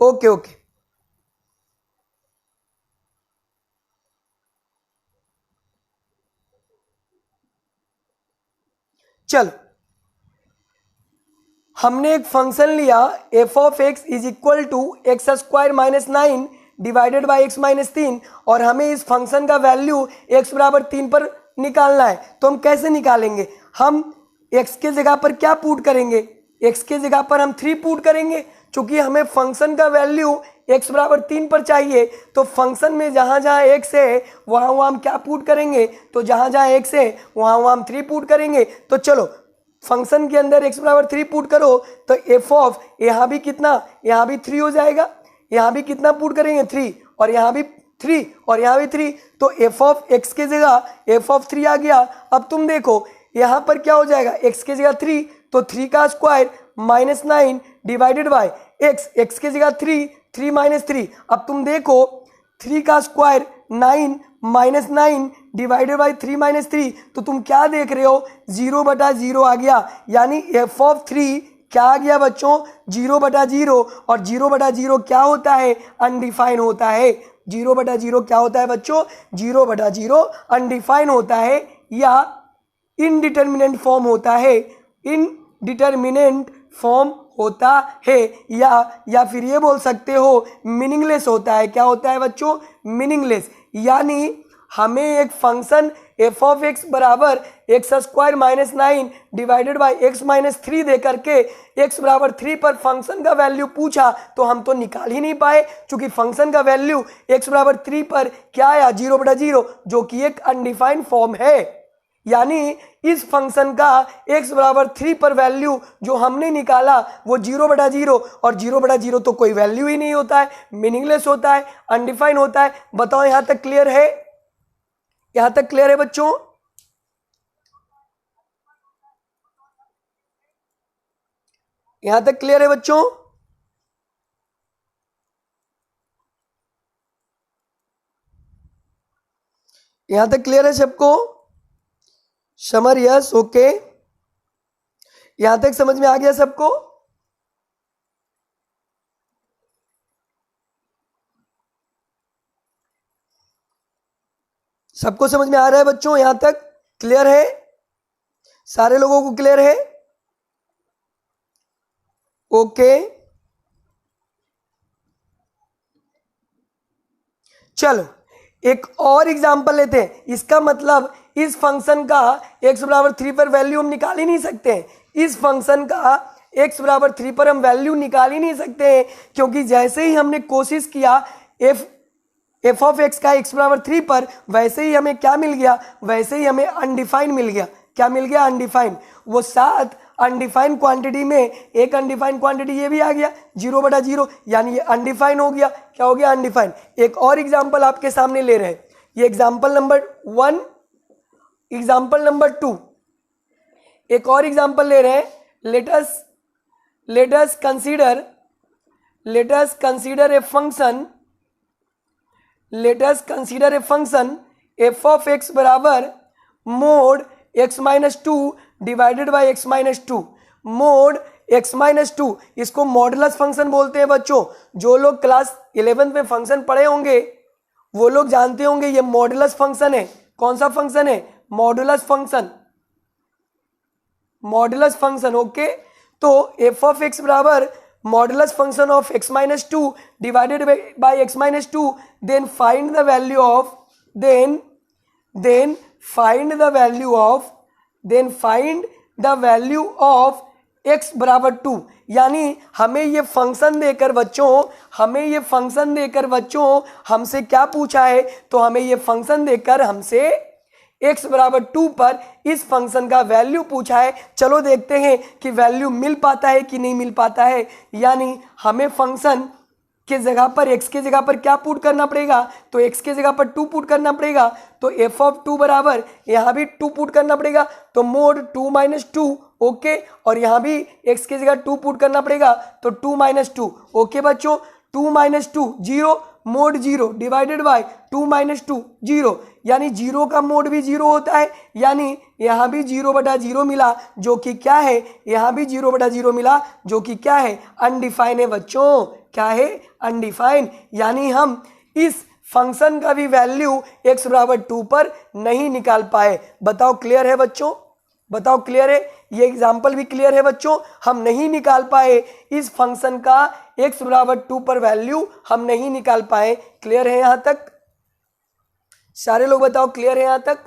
okay okay. चल हमने एक फंक्शन लिया f of x is equal to x square minus 9 divided by x minus 3 और हमें इस फंक्शन का वैल्यू एक्स बराबर 3 पर निकालना है। तो हम कैसे निकालेंगे? हम एक्स के जगह पर क्या पुट करेंगे? एक्स के जगह पर हम 3 पुट करेंगे, क्योंकि हमें फंक्शन का वैल्यू एक्स बराबर 3 पर चाहिए। तो फंक्शन में जहाँ जहाँ एक्स है वहाँ वहाँ हम क्या पुट करेंगे? तो जहाँ जहाँ एक्स है वहाँ वहाँ हम 3 पुट करेंगे। तो चलो फंक्शन के अंदर x बराबर 3 पुट करो तो एफ ऑफ यहाँ भी कितना, यहाँ भी 3 हो जाएगा, यहाँ भी कितना पुट करेंगे 3 और यहाँ भी 3 और यहाँ भी 3, तो एफ ऑफ एक्स के जगह एफ ऑफ 3 आ गया। अब तुम देखो यहाँ पर क्या हो जाएगा, x के जगह 3 तो 3 का square minus 9 divided by x, x के जगह 3 3 माइनस 3। अब तुम देखो 3 का square 9 minus 9 divided by 3 minus 3, तो तुम क्या देख रहे हो 0/0 आ गया, यानी एफ ऑफ 3 क्या आ गया बच्चों 0/0। और 0/0 क्या होता है? अनडिफाइन होता है। 0/0 क्या होता है बच्चों? 0/0 अनडिफाइन होता है या इनडिटर्मिनेंट फॉर्म होता है, इनडिटर्मिनेंट फॉर्म होता है या फिर ये बोल सकते हो मीनिंगलेस होता है। क्या होता है बच्चों? मीनिंगलेस। यानी हमें एक फंक्शन एफ ऑफ एक्स बराबर x square minus 9 divided by x minus 3 दे करके एक्स बराबर 3 पर फंक्शन का वैल्यू पूछा तो हम तो निकाल ही नहीं पाए, क्योंकि फंक्शन का वैल्यू एक्स बराबर 3 पर क्या आया 0/0, जो कि एक अनडिफाइंड फॉर्म है। यानी इस फंक्शन का x बराबर 3 पर वैल्यू जो हमने निकाला वो 0/0, और 0/0 तो कोई वैल्यू ही नहीं होता है, मीनिंगलेस होता है, अनडिफाइन होता है। बताओ यहां तक क्लियर है? यहां तक क्लियर है बच्चों? यहां तक क्लियर है बच्चों? यहां तक क्लियर है सबको? समर यस ओके, यहां तक समझ में आ गया सबको? सबको समझ में आ रहा है बच्चों? यहां तक क्लियर है? सारे लोगों को क्लियर है? ओके चलो एक और एग्जांपल लेते हैं। इसका मतलब इस फंक्शन का x बराबर 3 पर वैल्यू हम निकाल ही नहीं सकते हैं। इस फंक्शन का x बराबर 3 पर हम वैल्यू निकाल ही नहीं सकते हैं, क्योंकि जैसे ही हमने कोशिश किया एफ ऑफ एक्स का x बराबर 3 पर, वैसे ही हमें क्या मिल गया? वैसे ही हमें अनडिफाइन मिल गया। क्या मिल गया? अनडिफाइन। वो 7 अनडिफाइंड क्वांटिटी में एक अनडिफाइंड क्वांटिटी ये भी आ गया 0/0, यानी ये अनडिफाइन हो गया। क्या हो गया? अनडिफाइन। एक और एग्जांपल आपके सामने ले रहे हैं, ये एग्जांपल नंबर 1, एग्जांपल नंबर 2, एक और एग्जांपल ले रहे हैं। Let us consider a function, let us consider a function f of x बराबर mod x minus 2 divided by x minus 2, mod x minus 2, इसको मॉडुलस फंक्शन बोलते हैं बच्चों। जो लोग क्लास 11th में फंक्शन पढ़े होंगे वो लोग जानते होंगे ये मॉडुलस फंक्शन है। कौन सा फंक्शन है? Modulus function, modulus function. Okay, तो एफ ऑफ एक्स बराबर modulus function of x minus two divided by x minus two, then find the value of then find the value of x बराबर two. यानी हमें ये function देकर बच्चों हमसे क्या पूछा है, तो हमें ये फंक्शन देकर हमसे x बराबर टू पर इस फंक्शन का वैल्यू पूछा है। चलो देखते हैं कि वैल्यू मिल पाता है कि नहीं मिल पाता है। यानी हमें फंक्शन के जगह पर x के जगह पर क्या पुट करना पड़ेगा, तो x के जगह पर 2 पुट करना पड़ेगा। तो f ऑफ 2 बराबर यहाँ भी 2 पुट करना पड़ेगा, तो मोड 2 माइनस टू, ओके। और यहाँ भी x के जगह 2 पुट करना पड़ेगा, तो 2 माइनस टू, ओके बच्चों। 2 minus two 0, mode 0 divided by 2 minus two 0, यानी 0 का मोड भी 0 होता है। यानी यहाँ भी 0/0 मिला, जो कि क्या है, यहाँ भी 0/0 मिला, जो कि क्या है, अनडिफाइन है बच्चों। क्या है, अनडिफाइन। यानी हम इस फंक्शन का भी वैल्यू x बराबर 2 पर नहीं निकाल पाए। बताओ क्लियर है बच्चों, बताओ क्लियर है, ये एग्जाम्पल भी क्लियर है बच्चों। हम नहीं निकाल पाए इस फंक्शन का x बराबर 2 पर वैल्यू, हम नहीं निकाल पाए। क्लियर है यहां तक? सारे लोग बताओ क्लियर है यहां तक?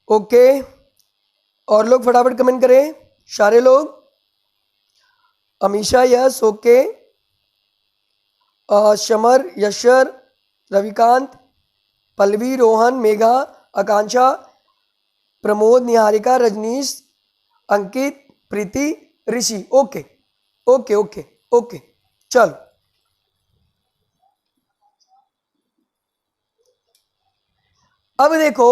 ओके, और लोग फटाफट कमेंट करें, सारे लोग। Amisha yes, okay. Shamar, Yashar, Ravikant, Pallavi, Rohan, Megha, Akanksha, Pramod, Niharika, Rajneesh, Ankit, Preeti, Rishi. Okay okay okay okay, चलो अब देखो,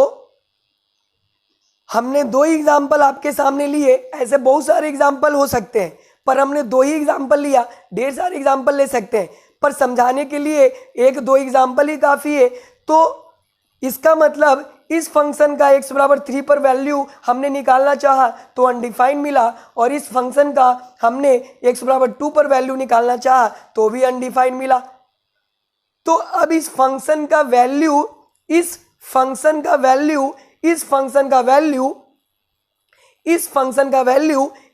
हमने 2 एग्जाम्पल आपके सामने लिए। ऐसे बहुत सारे एग्जाम्पल हो सकते हैं, पर हमने 2 ही एग्जाम्पल लिया। ढेर सारे एग्जाम्पल ले सकते हैं, पर समझाने के लिए 1-2 एग्जाम्पल ही काफ़ी है। तो इसका मतलब इस फंक्शन का x बराबर 3 पर वैल्यू हमने निकालना चाहा तो अनडिफाइंड मिला, और इस फंक्शन का हमने x बराबर 2 पर वैल्यू निकालना चाहा तो भी अनडिफाइंड मिला। तो अब इस फंक्शन का वैल्यू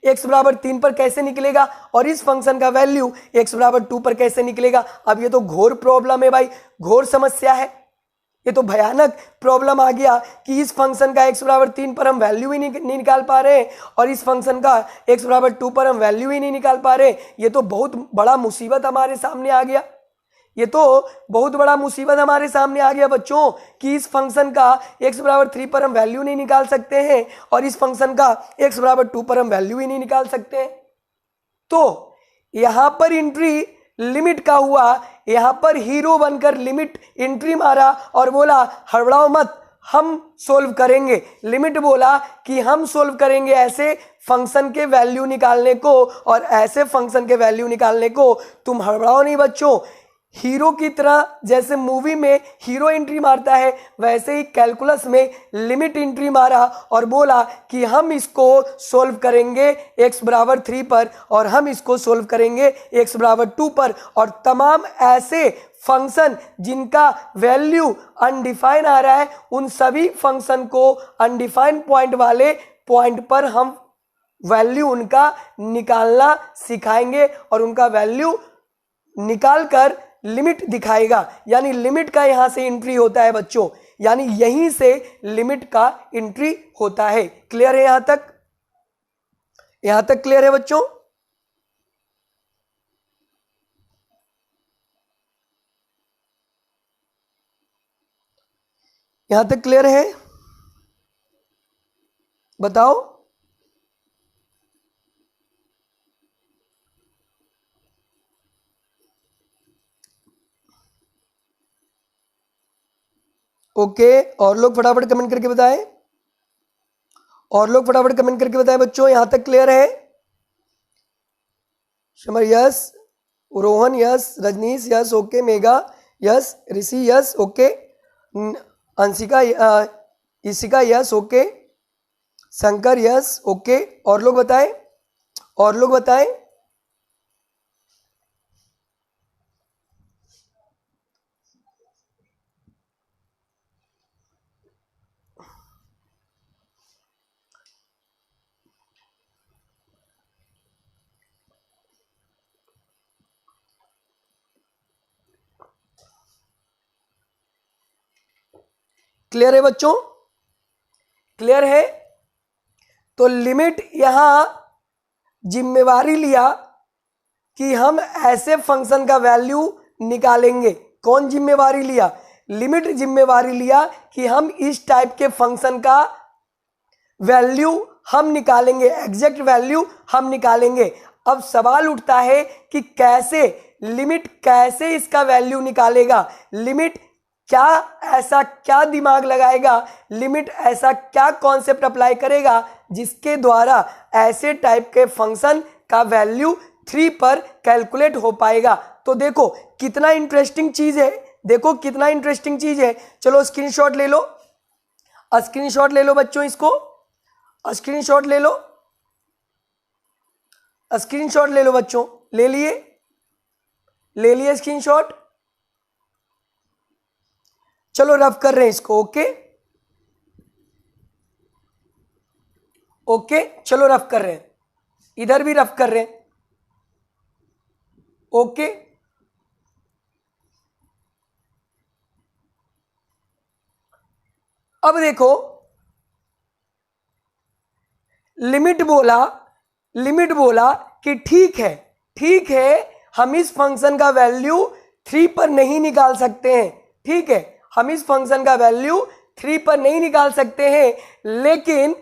x बराबर 3 पर कैसे निकलेगा, और इस फंक्शन का वैल्यू x बराबर 2 पर कैसे निकलेगा। अब ये तो घोर प्रॉब्लम है भाई, घोर समस्या है। ये तो भयानक प्रॉब्लम आ गया कि इस फंक्शन का x बराबर 3 पर हम वैल्यू ही नहीं निकाल पा रहे हैं, और इस फंक्शन का x बराबर 2 पर हम वैल्यू ही नहीं निकाल पा रहे। ये तो बहुत बड़ा मुसीबत हमारे सामने आ गया। ये तो बहुत बड़ा मुसीबत हमारे सामने आ गया बच्चों, कि इस फंक्शन का x बराबर 3 पर हम वैल्यू नहीं निकाल सकते हैं, और इस फंक्शन का x बराबर 2 पर हम वैल्यू ही नहीं निकाल सकते हैं। तो यहां पर एंट्री लिमिट का हुआ, यहां पर हीरो बनकर लिमिट एंट्री मारा और बोला हड़बड़ाओ मत, हम सोल्व करेंगे। लिमिट बोला कि हम सोल्व करेंगे ऐसे फंक्शन के वैल्यू निकालने को, और ऐसे फंक्शन के वैल्यू निकालने को। तुम हड़बड़ाओ नहीं बच्चों। हीरो की तरह जैसे मूवी में हीरो एंट्री मारता है, वैसे ही कैलकुलस में लिमिट एंट्री मारा और बोला कि हम इसको सोल्व करेंगे x बराबर 3 पर, और हम इसको सोल्व करेंगे x बराबर 2 पर। और तमाम ऐसे फंक्शन जिनका वैल्यू अनडिफाइन आ रहा है, उन सभी फंक्शन को अनडिफाइन पॉइंट वाले पॉइंट पर हम वैल्यू उनका निकालना सिखाएंगे, और उनका वैल्यू निकाल कर लिमिट दिखाएगा। यानी लिमिट का यहां से एंट्री होता है बच्चों, यानी यहीं से लिमिट का एंट्री होता है। क्लियर है यहां तक? यहां तक क्लियर है बच्चों? यहां तक क्लियर है? बताओ। ओके, और लोग फटाफट कमेंट करके बताएं, और लोग फटाफट कमेंट करके बताएं बच्चों, यहां तक क्लियर है? Shamar yes, Rohan yes, Rajneesh yes, okay. Megha yes, Rishi yes, okay. Anshika Ishika yes, okay. Shankar yes, okay. और लोग बताएं, और लोग बताएं। क्लियर है बच्चों? क्लियर है? तो लिमिट यहां जिम्मेवारी लिया कि हम ऐसे फंक्शन का वैल्यू निकालेंगे। कौन जिम्मेवारी लिया? लिमिट जिम्मेवारी लिया कि हम इस टाइप के फंक्शन का वैल्यू हम निकालेंगे, एग्जैक्ट वैल्यू हम निकालेंगे। अब सवाल उठता है कि कैसे, लिमिट कैसे इसका वैल्यू निकालेगा? लिमिट क्या ऐसा क्या दिमाग लगाएगा, लिमिट ऐसा क्या कॉन्सेप्ट अप्लाई करेगा जिसके द्वारा ऐसे टाइप के फंक्शन का वैल्यू 3 पर कैलकुलेट हो पाएगा? तो देखो कितना इंटरेस्टिंग चीज है, देखो कितना इंटरेस्टिंग चीज है। चलो स्क्रीनशॉट ले लो, स्क्रीनशॉट ले लो बच्चों, इसको स्क्रीनशॉट ले लो, स्क्रीनशॉट ले लो बच्चों। ले लिए? ले लिए स्क्रीनशॉट? चलो रफ कर रहे हैं इसको। ओके ओके, चलो रफ कर रहे हैं, इधर भी रफ कर रहे हैं। ओके, अब देखो लिमिट बोला कि ठीक है हम इस फंक्शन का वैल्यू 3 पर नहीं निकाल सकते हैं, ठीक है हम इस फंक्शन का वैल्यू 3 पर नहीं निकाल सकते हैं, लेकिन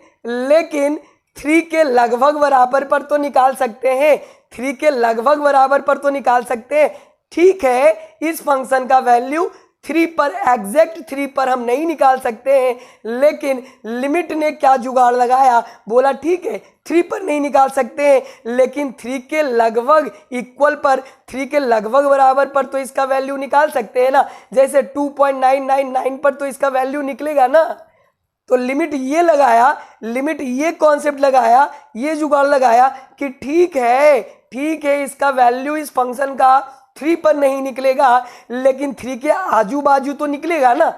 3 के लगभग बराबर पर तो निकाल सकते हैं, 3 के लगभग बराबर पर तो निकाल सकते हैं। ठीक है इस फंक्शन का वैल्यू 3 पर, एग्जैक्ट 3 पर हम नहीं निकाल सकते हैं, लेकिन लिमिट ने क्या जुगाड़ लगाया, बोला ठीक है 3 पर नहीं निकाल सकते हैं, लेकिन 3 के लगभग इक्वल पर, 3 के लगभग बराबर पर तो इसका वैल्यू निकाल सकते हैं ना। जैसे 2.999 पर तो इसका वैल्यू निकलेगा ना। तो लिमिट ये लगाया, लिमिट ये कॉन्सेप्ट लगाया, ये जुगाड़ लगाया कि ठीक है इसका वैल्यू इस फंक्शन का 3 पर नहीं निकलेगा, लेकिन 3 के आजू बाजू तो निकलेगा ना,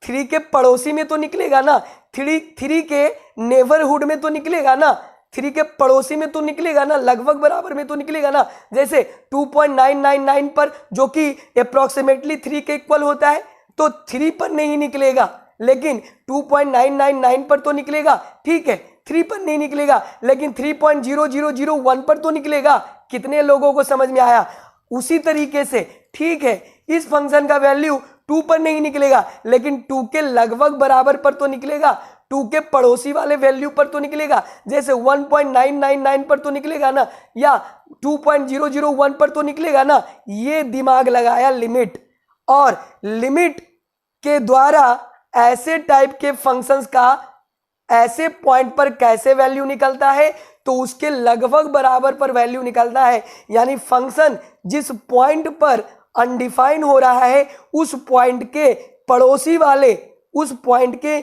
3 के पड़ोसी में तो निकलेगा ना, 3 के नेबरहुड में तो निकलेगा ना, 3 के पड़ोसी में तो निकलेगा ना, लगभग बराबर में तो निकलेगा ना। जैसे 2.999 पर जो कि अप्रोक्सीमेटली 3 के इक्वल होता है, तो 3 पर नहीं निकलेगा, लेकिन 2.999 पर तो निकलेगा। ठीक है 3 पर नहीं निकलेगा, लेकिन 3.0001 पर तो निकलेगा। कितने लोगों को समझ में आया? उसी तरीके से ठीक है इस फंक्शन का वैल्यू 2 पर नहीं निकलेगा, लेकिन 2 के लगभग बराबर पर तो निकलेगा, 2 के पड़ोसी वाले वैल्यू पर तो निकलेगा। जैसे 1.999 पर तो निकलेगा ना, या 2.001 पर तो निकलेगा ना। ये दिमाग लगाया लिमिट, और लिमिट के द्वारा ऐसे टाइप के फंक्शंस का ऐसे पॉइंट पर कैसे वैल्यू निकलता है, तो उसके लगभग बराबर पर वैल्यू निकलता है। यानी फंक्शन जिस पॉइंट पर अनडिफाइन हो रहा है, उस पॉइंट के पड़ोसी वाले, उस पॉइंट के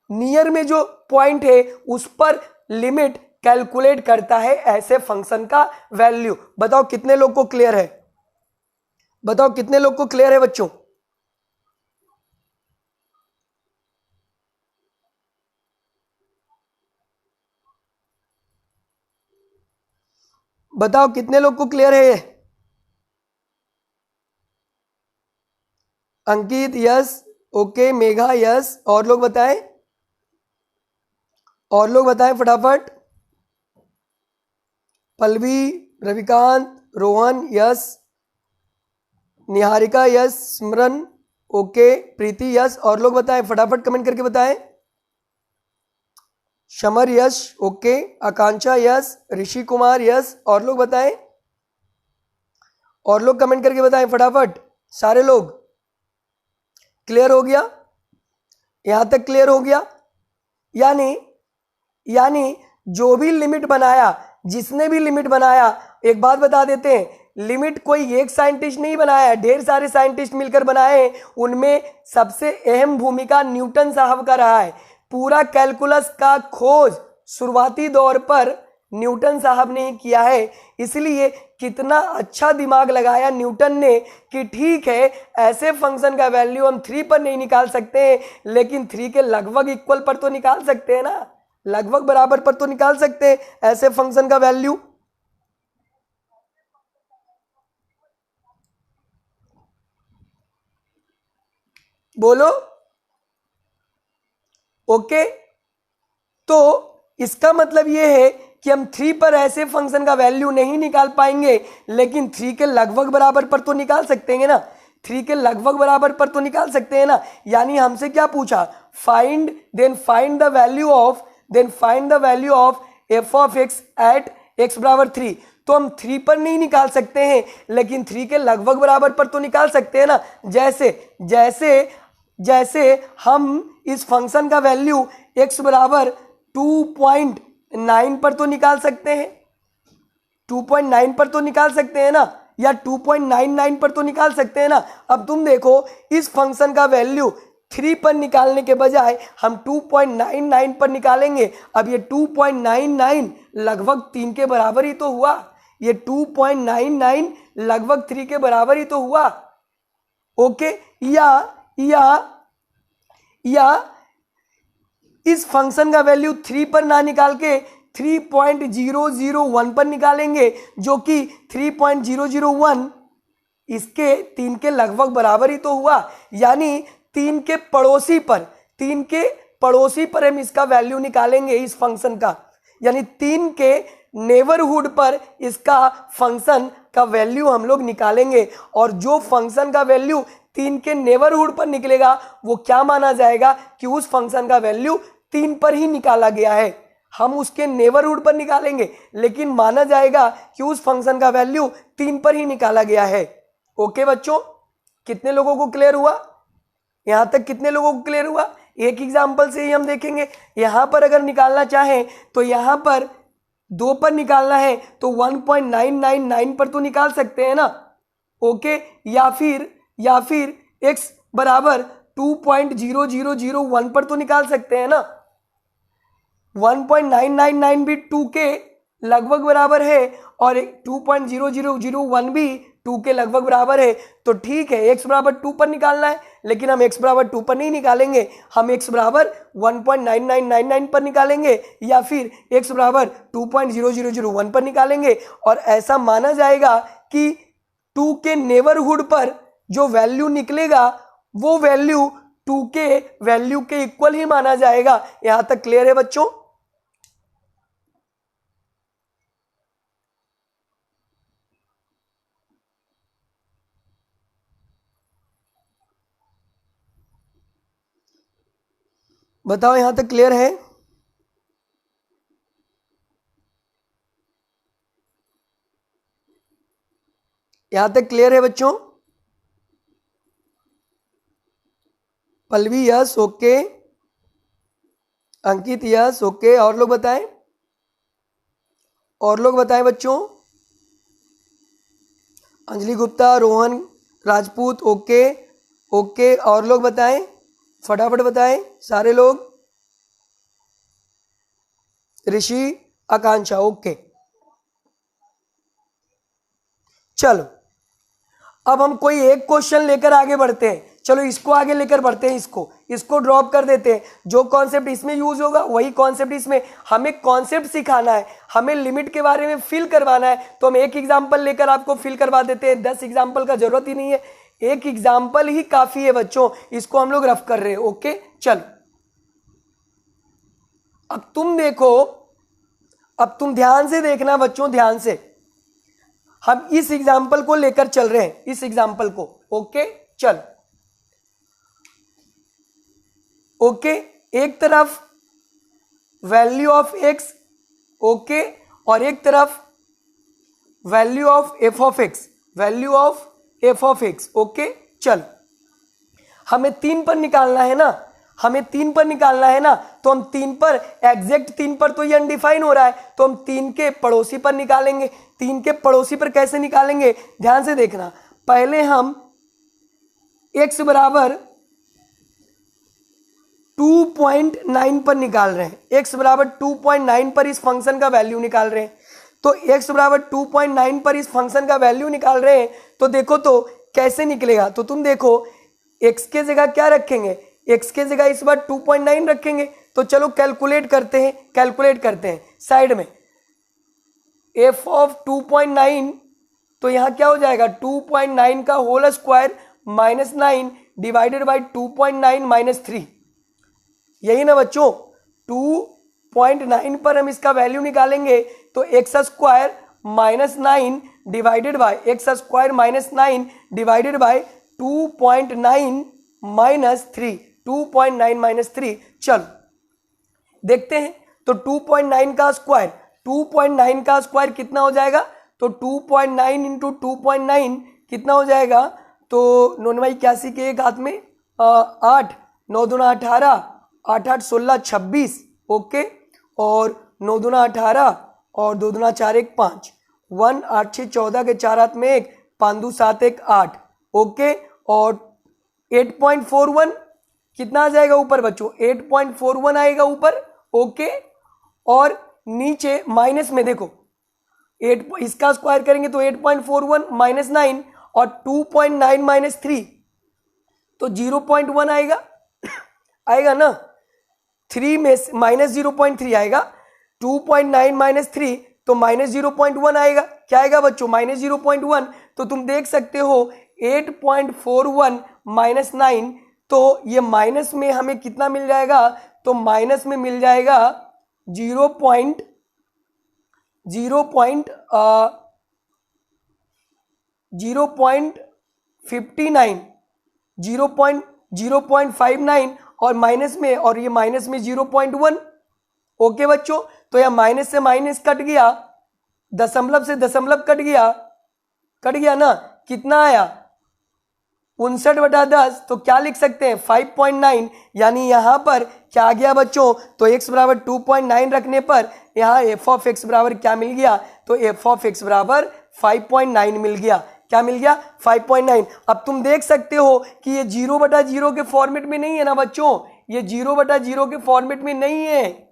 नियर में जो पॉइंट है उस पर लिमिट कैलकुलेट करता है ऐसे फंक्शन का वैल्यू। बताओ कितने लोग को क्लियर है? बताओ कितने लोग को क्लियर है बच्चों? बताओ कितने लोग को क्लियर है? अंकित यस, ओके, मेघा यस, और लोग बताएं, और लोग बताएं फटाफट। पल्लवी, रविकांत, रोहन यस, निहारिका यस, स्मरण ओके, प्रीति यस, और लोग बताएं फटाफट कमेंट करके बताएं। शमर यस, ओके, आकांक्षा यस, ऋषि कुमार यस, और लोग बताएं, और लोग कमेंट करके बताएं फटाफट। सारे लोग क्लियर हो गया? यहां तक क्लियर हो गया? यानी जो भी लिमिट बनाया, जिसने भी लिमिट बनाया, एक बात बता देते हैं, लिमिट कोई एक साइंटिस्ट नहीं बनाया है, ढेर सारे साइंटिस्ट मिलकर बनाए हैं। उनमें सबसे अहम भूमिका न्यूटन साहब का रहा है। पूरा कैलकुलस का खोज शुरुआती दौर पर न्यूटन साहब ने ही किया है। इसलिए कितना अच्छा दिमाग लगाया न्यूटन ने कि ठीक है ऐसे फंक्शन का वैल्यू हम 3 पर नहीं निकाल सकते हैं, लेकिन 3 के लगभग इक्वल पर तो निकाल सकते हैं ना, लगभग बराबर पर तो निकाल सकते हैं ऐसे फंक्शन का वैल्यू। बोलो ओके, तो इसका मतलब ये है कि हम 3 पर ऐसे फंक्शन का वैल्यू नहीं निकाल पाएंगे, लेकिन 3 के लगभग बराबर पर तो निकाल सकते हैं ना, 3 के लगभग बराबर पर तो निकाल सकते हैं ना। यानी हमसे क्या पूछा, find the value of f of x at x बराबर 3। तो हम 3 पर नहीं निकाल सकते हैं, लेकिन 3 के लगभग बराबर पर तो निकाल सकते हैं ना। जैसे हम इस फंक्शन का वैल्यू x बराबर 2.9 पर तो निकाल सकते हैं, 2.9 पर तो निकाल सकते हैं ना, या 2.99 पर तो निकाल सकते हैं ना। अब तुम देखो, इस फंक्शन का वैल्यू 3 पर निकालने के बजाय हम 2.99 पर निकालेंगे। अब ये 2.99 लगभग 3 के बराबर ही तो हुआ, ये 2.99 लगभग 3 के बराबर ही तो हुआ। ओके, या इस फंक्शन का वैल्यू 3 पर ना निकाल के 3.001 पर निकालेंगे, जो कि 3.001 इसके 3 के लगभग बराबर ही तो हुआ। यानी 3 के पड़ोसी पर हम इसका वैल्यू निकालेंगे इस फंक्शन का, यानी 3 के नेबरहुड पर इसका फंक्शन का वैल्यू हम लोग निकालेंगे। और जो फंक्शन का वैल्यू 3 के नेबरहुड पर निकलेगा वो क्या माना जाएगा कि उस फंक्शन का वैल्यू 3 पर ही निकाला गया है। हम उसके नेबरहुड पर निकालेंगे, लेकिन माना जाएगा कि उस फंक्शन का वैल्यू 3 पर ही निकाला गया है। ओके बच्चों, कितने लोगों को क्लियर हुआ? यहां तक कितने लोगों को क्लियर हुआ? एक एग्जाम्पल से ही हम देखेंगे। यहां पर अगर निकालना चाहें तो यहां पर 2 पर निकालना है तो 1.999 पर तो निकाल सकते हैं ना। ओके, या फिर x बराबर 2.0001 पर तो निकाल सकते हैं ना। 1.999 भी 2 के लगभग बराबर है और 2.0001 भी 2 के लगभग बराबर है। तो ठीक है, x बराबर 2 पर निकालना है, लेकिन हम x बराबर 2 पर नहीं निकालेंगे, हम x बराबर 1.9999 पर निकालेंगे, या फिर x बराबर 2.0001 पर निकालेंगे। और ऐसा माना जाएगा कि 2 के नेबरहुड पर जो वैल्यू निकलेगा वो वैल्यू 2 के वैल्यू के इक्वल ही माना जाएगा। यहां तक क्लियर है बच्चों? बताओ, यहां तक क्लियर है? यहां तक क्लियर है बच्चों? Pallavi yes, okay. Ankit yes, okay. और लोग बताएं, बच्चों। Anjali Gupta, Rohan Rajput, okay okay. और लोग बताएं, फटाफट बताएं सारे लोग। ऋषि, आकांक्षा, ओके। चलो, अब हम कोई एक क्वेश्चन लेकर आगे बढ़ते हैं। चलो इसको आगे लेकर बढ़ते हैं, इसको ड्रॉप कर देते हैं। जो कॉन्सेप्ट इसमें यूज होगा वही कॉन्सेप्ट इसमें। हमें कॉन्सेप्ट सिखाना है, हमें लिमिट के बारे में फिल करवाना है, तो हम एक एग्जांपल लेकर आपको फिल करवा देते हैं। 10 एग्जांपल का जरूरत ही नहीं है, एक एग्जाम्पल ही काफी है बच्चों। इसको हम लोग रफ कर रहे हैं। ओके, चलो अब तुम देखो, अब तुम ध्यान से देखना बच्चों, ध्यान से। हम इस एग्जाम्पल को लेकर चल रहे हैं, इस एग्जाम्पल को। ओके, चल। ओके, एक तरफ वैल्यू ऑफ एक्स, ओके, और एक तरफ value of f of x, okay. चल, हमें 3 पर निकालना है ना, तो हम 3 पर, एग्जैक्ट 3 पर तो ये अनडिफाइन हो रहा है, तो हम 3 के पड़ोसी पर निकालेंगे। 3 के पड़ोसी पर कैसे निकालेंगे, ध्यान से देखना। पहले हम x बराबर 2.9 पर निकाल रहे हैं, x बराबर 2.9 पर इस फंक्शन का वैल्यू निकाल रहे हैं। तो x बराबर 2.9 पर इस फंक्शन का वैल्यू निकाल रहे हैं, तो देखो तो कैसे निकलेगा। तो तुम देखो, x के जगह क्या रखेंगे, x के जगह इस बार 2.9 रखेंगे। तो चलो कैलकुलेट करते हैं साइड में। f ऑफ 2.9, तो यहां क्या हो जाएगा, 2.9 का होल स्क्वायर -9 डिवाइडेड बाई 2.9 -3। यही ना बच्चों, 2.9 पर हम इसका वैल्यू निकालेंगे तो x square minus 9 divided by x square minus 9 divided bye 2.9 minus 3, 2.9 minus 3। चलो देखते हैं, तो 2.9 का स्क्वायर, 2.9 का स्क्वायर कितना हो जाएगा, तो 2.9 इंटू 2.9 कितना हो जाएगा, तो 9 के एक हाथ में 8, 9 दूना 18, 8 8 16 26, ओके, और 9 दूना 18 और 2 दूना 4 1 5, 1 8 6 14 के 4 हाथ में 1, 5 2 7 1 8, ओके, और 8.41 कितना आ जाएगा ऊपर बच्चों, 8.41 आएगा ऊपर, ओके, और नीचे माइनस में देखो 8, इसका स्क्वायर करेंगे तो 8.41 माइनस 9 और 2.9 माइनस 3 तो 0.1 आएगा, आएगा ना, 3 में माइनस 0.3 आएगा, 2.9 माइनस 3 तो माइनस 0.1 आएगा, क्या आएगा बच्चों, माइनस 0.1। तो तुम देख सकते हो 8.41 माइनस 9, तो ये माइनस में हमें कितना मिल जाएगा, तो माइनस में मिल जाएगा 0.59, 0.59 और माइनस में, और ये माइनस में 0.1, ओके बच्चों, तो यह माइनस से माइनस कट गया, दशमलव से दशमलव कट गया ना, कितना आया 59/10, तो क्या लिख सकते हैं 5.9, यानी यहाँ पर क्या आ गया बच्चों, तो x बराबर 2.9 रखने पर यहाँ f ऑफ x बराबर क्या मिल गया, तो f ऑफ x बराबर 5.9 मिल गया, क्या मिल गया 5.9। अब तुम देख सकते हो कि ये 0/0 के फॉर्मेट में नहीं है ना बच्चों, ये 0/0 के फॉर्मेट में नहीं है,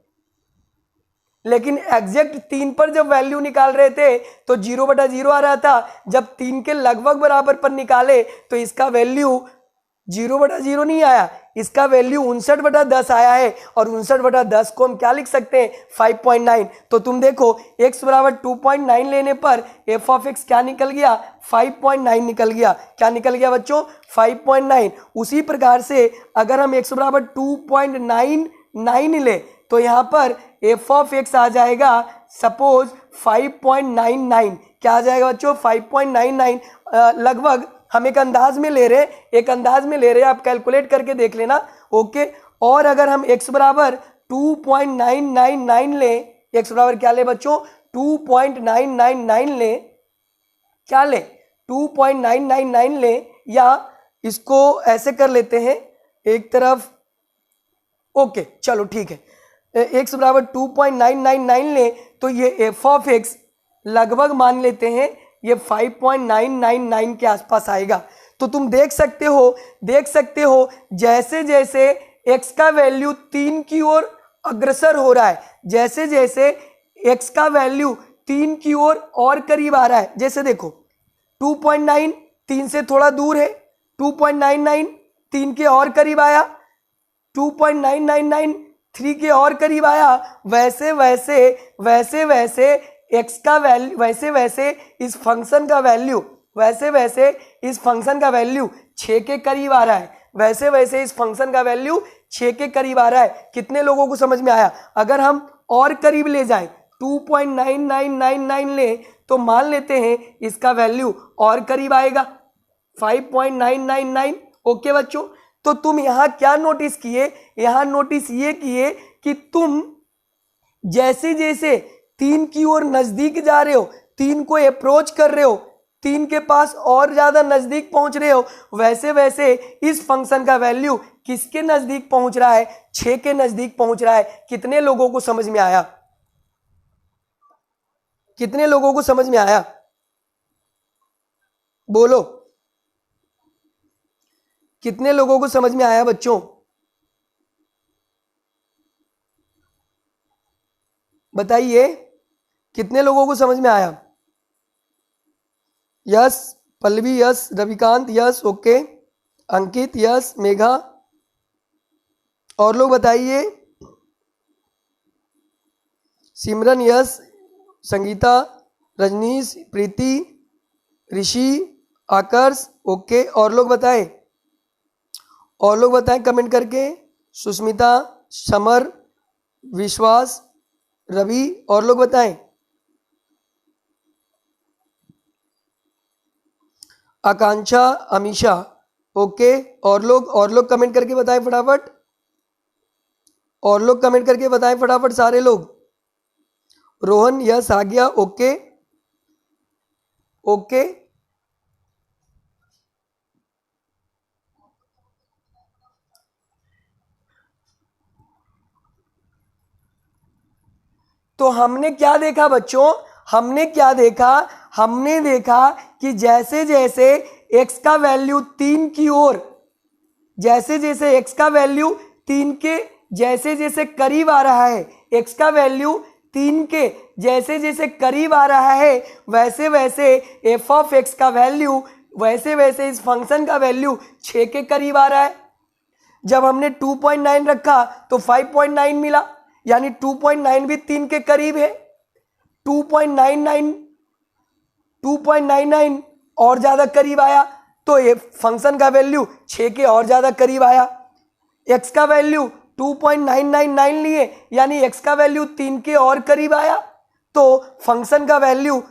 लेकिन एग्जैक्ट 3 पर जब वैल्यू निकाल रहे थे तो 0/0 आ रहा था, जब 3 के लगभग बराबर पर निकाले तो इसका वैल्यू 0/0 नहीं आया, इसका वैल्यू 59/10 आया है, और 59/10 को हम क्या लिख सकते हैं 5.9। तो तुम देखो x बराबर 2.9 लेने पर f ऑफ x क्या निकल गया, 5.9 निकल गया, क्या निकल गया बच्चों 5.9। उसी प्रकार से अगर हम x बराबर 2.99 ले तो यहाँ पर f ऑफ x आ जाएगा सपोज 5.99, क्या आ जाएगा बच्चों 5.99, लगभग हम एक अंदाज में ले रहे, आप कैलकुलेट करके देख लेना, ओके। और अगर हम x बराबर 2.999 ले, x बराबर क्या ले बच्चों 2.999 ले, क्या ले 2.999 ले, या इसको ऐसे कर लेते हैं एक तरफ, ओके चलो ठीक है, x बराबर 2.999 ले तो ये f ऑफ x लगभग मान लेते हैं ये 5.999 के आसपास आएगा। तो तुम देख सकते हो जैसे जैसे x का वैल्यू 3 की ओर अग्रसर हो रहा है, जैसे जैसे x का वैल्यू 3 की ओर और करीब आ रहा है, जैसे देखो 2.9 3 से थोड़ा दूर है, 2.99 3 के और करीब आया, 2.999 3 के और करीब आया, वैसे वैसे x का वैल्यू, वैसे इस फंक्शन का वैल्यू 6 के करीब आ रहा है, वैसे इस फंक्शन का वैल्यू 6 के करीब आ रहा है। कितने लोगों को समझ में आया? अगर हम और करीब ले जाएं 2.9999 ले तो मान लेते हैं इसका वैल्यू और करीब आएगा 5.999, ओके बच्चों। तो तुम यहाँ क्या नोटिस किए, यहाँ नोटिस ये किए कि तुम जैसे जैसे 3 की ओर नजदीक जा रहे हो, 3 को अप्रोच कर रहे हो, 3 के पास और ज्यादा नजदीक पहुंच रहे हो, वैसे वैसे इस फंक्शन का वैल्यू किसके नजदीक पहुंच रहा है, 6 के नजदीक पहुंच रहा है। कितने लोगों को समझ में आया? कितने लोगों को समझ में आया? बोलो, कितने लोगों को समझ में आया बच्चों? बताइए, कितने लोगों को समझ में आया? Yes Pallavi, yes Ravikant, yes okay, Ankit yes, Megha, और लोग बताइए, सिमरन यस, संगीता, रजनीश, प्रीति, ऋषि, आकर्ष ओके, और लोग बताएं, कमेंट करके। सुष्मिता, समर, विश्वास, रवि और लोग बताएं। आकांक्षा, अमीषा, ओके। और लोग कमेंट करके बताएं फटाफट, और लोग कमेंट करके बताएं फटाफट सारे लोग। रोहन, यस आ गया, ओके ओके। तो हमने क्या देखा बच्चों, हमने क्या देखा, हमने देखा कि जैसे जैसे x का वैल्यू 3 की ओर, जैसे जैसे x का वैल्यू 3 के जैसे जैसे करीब आ रहा है, x का वैल्यू 3 के जैसे जैसे करीब आ रहा है, वैसे वैसे f ऑफ x का वैल्यू, वैसे वैसे इस फंक्शन का वैल्यू 6 के करीब आ रहा है। जब हमने 2.9 रखा तो 5.9 मिला, यानी 2.9 भी 3 के करीब है। 2.99 2.99 और ज़्यादा करीब आया तो ये फंक्शन का वैल्यू 6 के और ज़्यादा करीब आया। x का वैल्यू 2.999 लिए, यानी x का वैल्यू 3 के और करीब आया तो फंक्शन का वैल्यू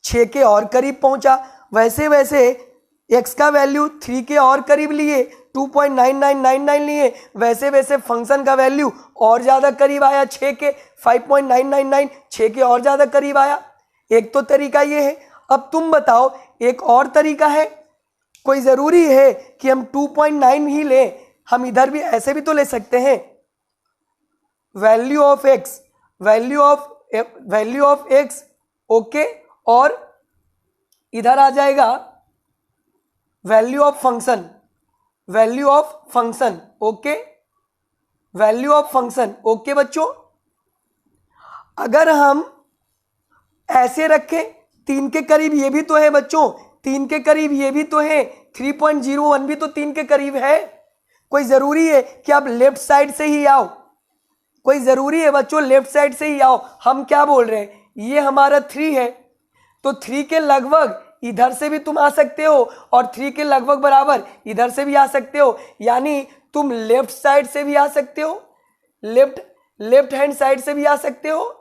6 के और करीब पहुंचा। वैसे वैसे x का वैल्यू 3 के और करीब लिए, 2.9999 लिए, वैसे वैसे फंक्शन का वैल्यू और ज़्यादा करीब आया 6 के, 5.999 6 के और ज़्यादा करीब आया। एक तो तरीका ये है। अब तुम बताओ एक और तरीका है, कोई ज़रूरी है कि हम 2.9 ही लें, हम इधर भी ऐसे भी तो ले सकते हैं। Value of x, value of x, okay, और इधर आ जाएगा value of function, value of function, okay, value of function, okay बच्चों। अगर हम ऐसे रखें 3 के करीब ये भी तो है बच्चों, 3 के करीब ये भी तो है, 3.01 भी तो 3 के करीब है। कोई ज़रूरी है कि आप लेफ्ट साइड से ही आओ, कोई ज़रूरी है बच्चों लेफ्ट साइड से ही आओ। हम क्या बोल रहे हैं, ये हमारा 3 है तो 3 के लगभग इधर से भी तुम आ सकते हो और 3 के लगभग बराबर इधर से भी आ सकते हो, यानी तुम लेफ्ट साइड से भी आ सकते हो, लेफ्ट हैंड साइड से भी आ सकते हो,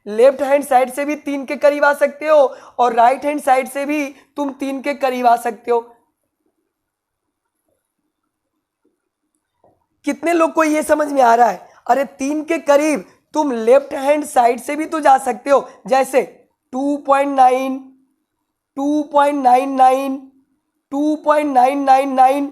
लेफ्ट हैंड साइड से भी 3 के करीब आ सकते हो और राइट हैंड साइड से भी तुम 3 के करीब आ सकते हो। कितने लोग को ये समझ में आ रहा है? अरे 3 के करीब तुम लेफ्ट हैंड साइड से भी तो जा सकते हो, जैसे 2.9, 2.99, 2.999,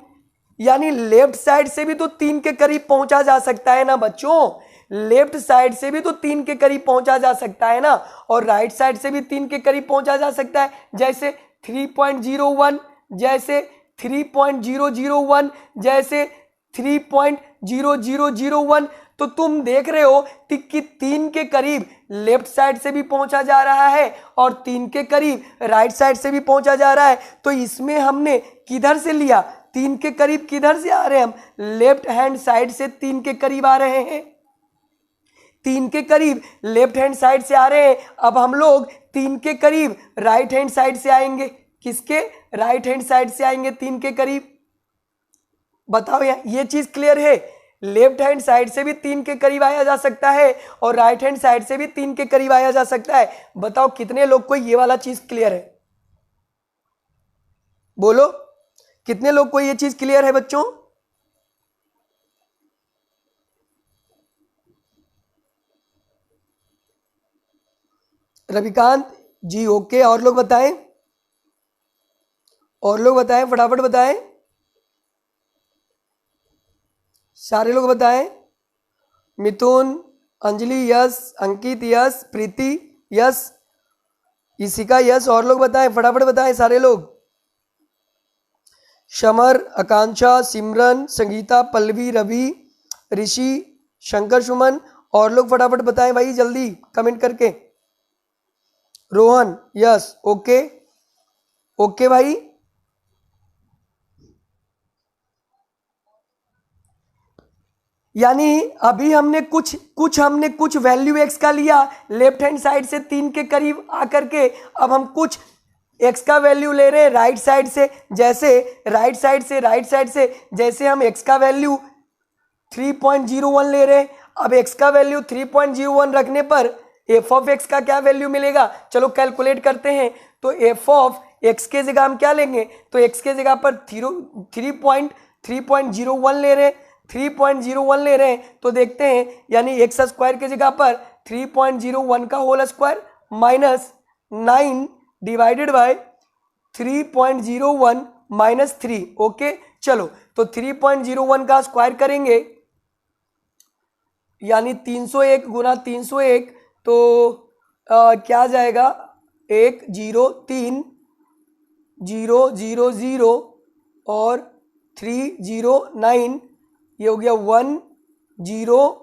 यानी लेफ्ट साइड से भी तो 3 के करीब पहुंचा जा सकता है ना बच्चों, लेफ्ट साइड से भी तो 3 के करीब पहुंचा जा सकता है ना, और राइट साइड से भी 3 के करीब पहुंचा जा सकता है, जैसे 3.01, जैसे 3.001, जैसे 3.0001। तो तुम देख रहे हो कि 3 के करीब लेफ्ट साइड से भी पहुंचा जा रहा है और 3 के करीब राइट साइड से भी पहुंचा जा रहा है। तो इसमें हमने किधर से लिया, 3 के करीब किधर से आ रहे हैं हम, लेफ्ट हैंड साइड से 3 के करीब आ रहे हैं, 3 के करीब लेफ्ट हैंड साइड से आ रहे हैं। अब हम लोग 3 के करीब राइट हैंड साइड से आएंगे, किसके, राइट हैंड साइड से आएंगे 3 के करीब। बताओ यार ये चीज क्लियर है, लेफ्ट हैंड साइड से भी 3 के करीब आया जा सकता है और राइट हैंड साइड से भी 3 के करीब आया जा सकता है। बताओ कितने लोग को ये वाला चीज क्लियर है, बोलो कितने लोग को ये चीज क्लियर है बच्चों? रविकांत जी ओके, और लोग बताएं, और लोग बताएं फटाफट बताएं, सारे लोग बताएं। मिथुन, अंजलि यस, अंकित yes, Preeti yes, Ishika yes, और लोग बताएं फटाफट बताएं सारे लोग। समर, आकांक्षा, सिमरन, संगीता, पल्लवी, रवि, ऋषि, शंकर, सुमन, और लोग फटाफट बताएं भाई जल्दी कमेंट करके। रोहन यस, ओके ओके भाई। यानी अभी हमने कुछ वैल्यू x का लिया लेफ्ट हैंड साइड से 3 के करीब आकर के, अब हम कुछ x का वैल्यू ले रहे हैं राइट साइड से, जैसे राइट साइड से जैसे हम x का वैल्यू 3.01 ले रहे हैं। अब x का वैल्यू 3.01 रखने पर f ऑफ x का क्या वैल्यू मिलेगा, चलो कैलकुलेट करते हैं। तो f ऑफ x के जगह हम क्या लेंगे, तो x के जगह पर 3.01 ले रहे हैं, 3.01 ले रहे हैं तो देखते हैं, यानी एक्स स्क्वायर के जगह पर 3.01 का whole square minus 9 divided by 3.01 minus 3। Okay चलो, तो 3.01 का स्क्वायर करेंगे यानी 301 गुना 301, तो क्या जाएगा 103 0 0 0 और 309, ये हो गया 1 0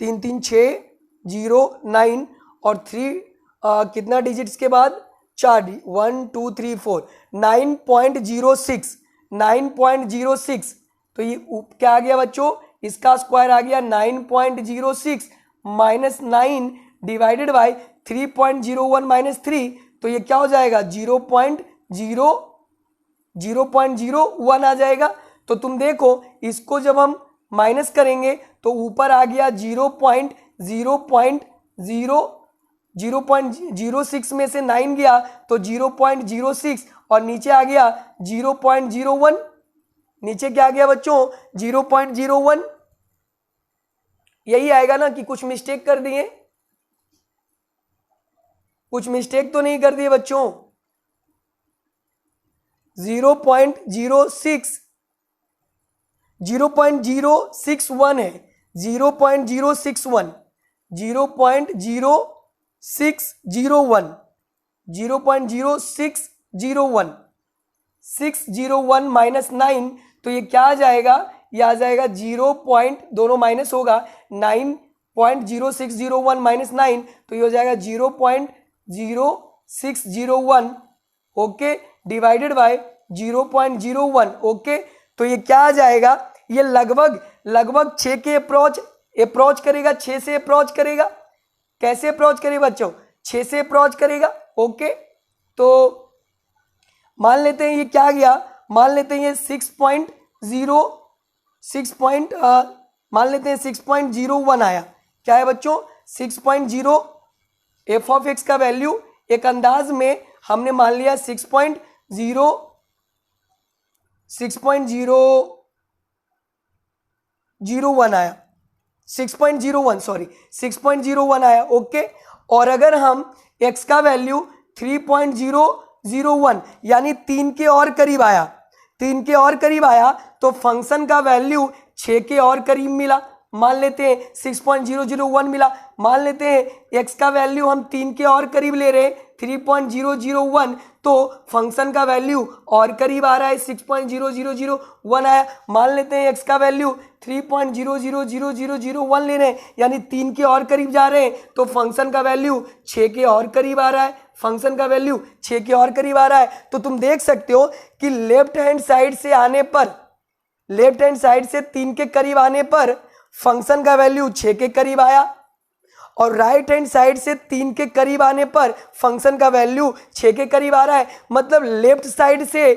3 3 6 0 9 और 3 कितना डिजिट्स के बाद 4 1 2 3 4 9.06 9.06। तो ये क्या आ गया बच्चों, इसका स्क्वायर आ गया 9.06 माइनस 9 डिवाइडेड बाय 3.01 माइनस 3, तो ये क्या हो जाएगा 0.01 आ जाएगा। तो तुम देखो इसको जब हम माइनस करेंगे तो ऊपर आ गया 0.06 में से 9 गया तो 0.06 और नीचे आ गया 0.01, नीचे क्या आ गया बच्चों 0.01। यही आएगा ना कि कुछ मिस्टेक कर दिए, कुछ मिस्टेक तो नहीं कर दिए बच्चों। 0.06 0.061 है, 0.061 0.0601 0.0601 601 माइनस 9, तो ये क्या आ जाएगा, ये आ जाएगा 0. दोनों माइनस होगा 9.0601 माइनस 9, तो ये हो जाएगा 0.0601 ओके डिवाइडेड बाय 0.01 ओके। तो ये क्या आ जाएगा, ये लगभग 6 के अप्रोच करेगा, 6 से अप्रोच करेगा। कैसे अप्रोच करेगा बच्चों, 6 से अप्रोच करेगा ओके। तो मान लेते हैं ये क्या गया, मान लेते हैं ये 6.01 आया। क्या है बच्चों 6.0। एफ ऑफ एक्स का वैल्यू एक अंदाज में हमने मान लिया 6.01 आया, 6.01 आया ओके। और अगर हम x का वैल्यू 3.001 यानी 3 के और करीब आया, 3 के और करीब आया तो फंक्शन का वैल्यू 6 के और करीब मिला। मान लेते हैं 6.001 मिला, मान लेते हैं x का वैल्यू हम 3 के और करीब ले रहे हैं 3.001, तो फंक्शन का वैल्यू और करीब आ रहा है 6.0001 आया। मान लेते हैं x का वैल्यू 3.000001 ले रहे हैं यानी 3 के और करीब जा रहे हैं, तो फंक्शन का वैल्यू 6 के और करीब आ रहा है, फंक्शन का वैल्यू 6 के और करीब आ रहा है। तो तुम देख सकते हो कि लेफ्ट हैंड साइड से आने पर, लेफ्ट हैंड साइड से 3 के करीब आने पर फंक्शन का वैल्यू 6 के करीब आया, और राइट हैंड साइड से 3 के करीब आने पर फंक्शन का वैल्यू 6 के करीब आ रहा है। मतलब लेफ्ट साइड से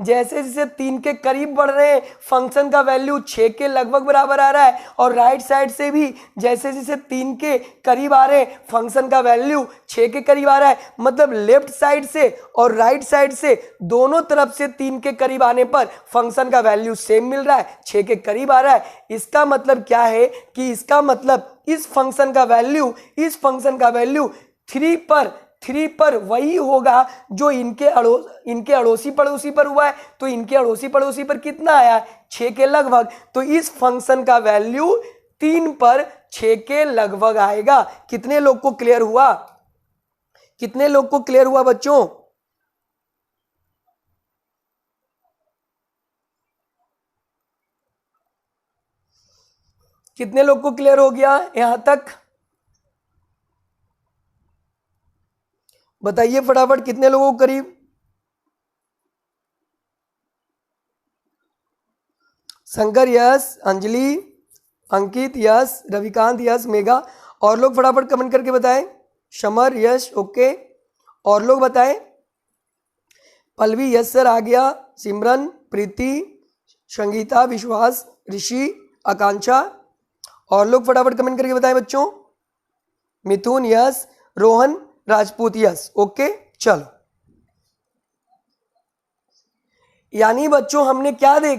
जैसे जैसे 3 के करीब बढ़ रहे हैं फंक्शन का वैल्यू 6 के लगभग बराबर आ रहा है, और राइट साइड से भी जैसे जैसे 3 के करीब आ रहे हैं फंक्शन का वैल्यू 6 के करीब आ रहा है। मतलब लेफ्ट साइड से और राइट साइड से दोनों तरफ से 3 के करीब आने पर फंक्शन का वैल्यू सेम मिल रहा है, 6 के करीब आ रहा है। इसका मतलब क्या है कि इसका मतलब इस फंक्शन का वैल्यू 3 पर वही होगा जो इनके अड़ोसी पड़ोसी पर हुआ है। तो इनके अड़ोसी पड़ोसी पर कितना आया 6 के लगभग, तो इस फंक्शन का वैल्यू 3 पर 6 के लगभग आएगा। कितने लोग को क्लियर हुआ, कितने लोग को क्लियर हुआ बच्चों? कितने लोग को क्लियर हो गया यहां तक? बताइए फटाफट कितने लोगों को करीब। शंकर यस, अंजलि, अंकित यस, रविकांत यस, मेघा। और लोग फटाफट कमेंट करके बताएं। शमर यश ओके, और लोग बताएं। पल्लवी यस सर आ गया, सिमरन, प्रीति, संगीता, विश्वास, ऋषि, आकांक्षा। और लोग फटाफट कमेंट करके बताएं बच्चों। Mithun yes, Rohan, Rajput yes. Okay चलो, यानी बच्चों हमने क्या देखा।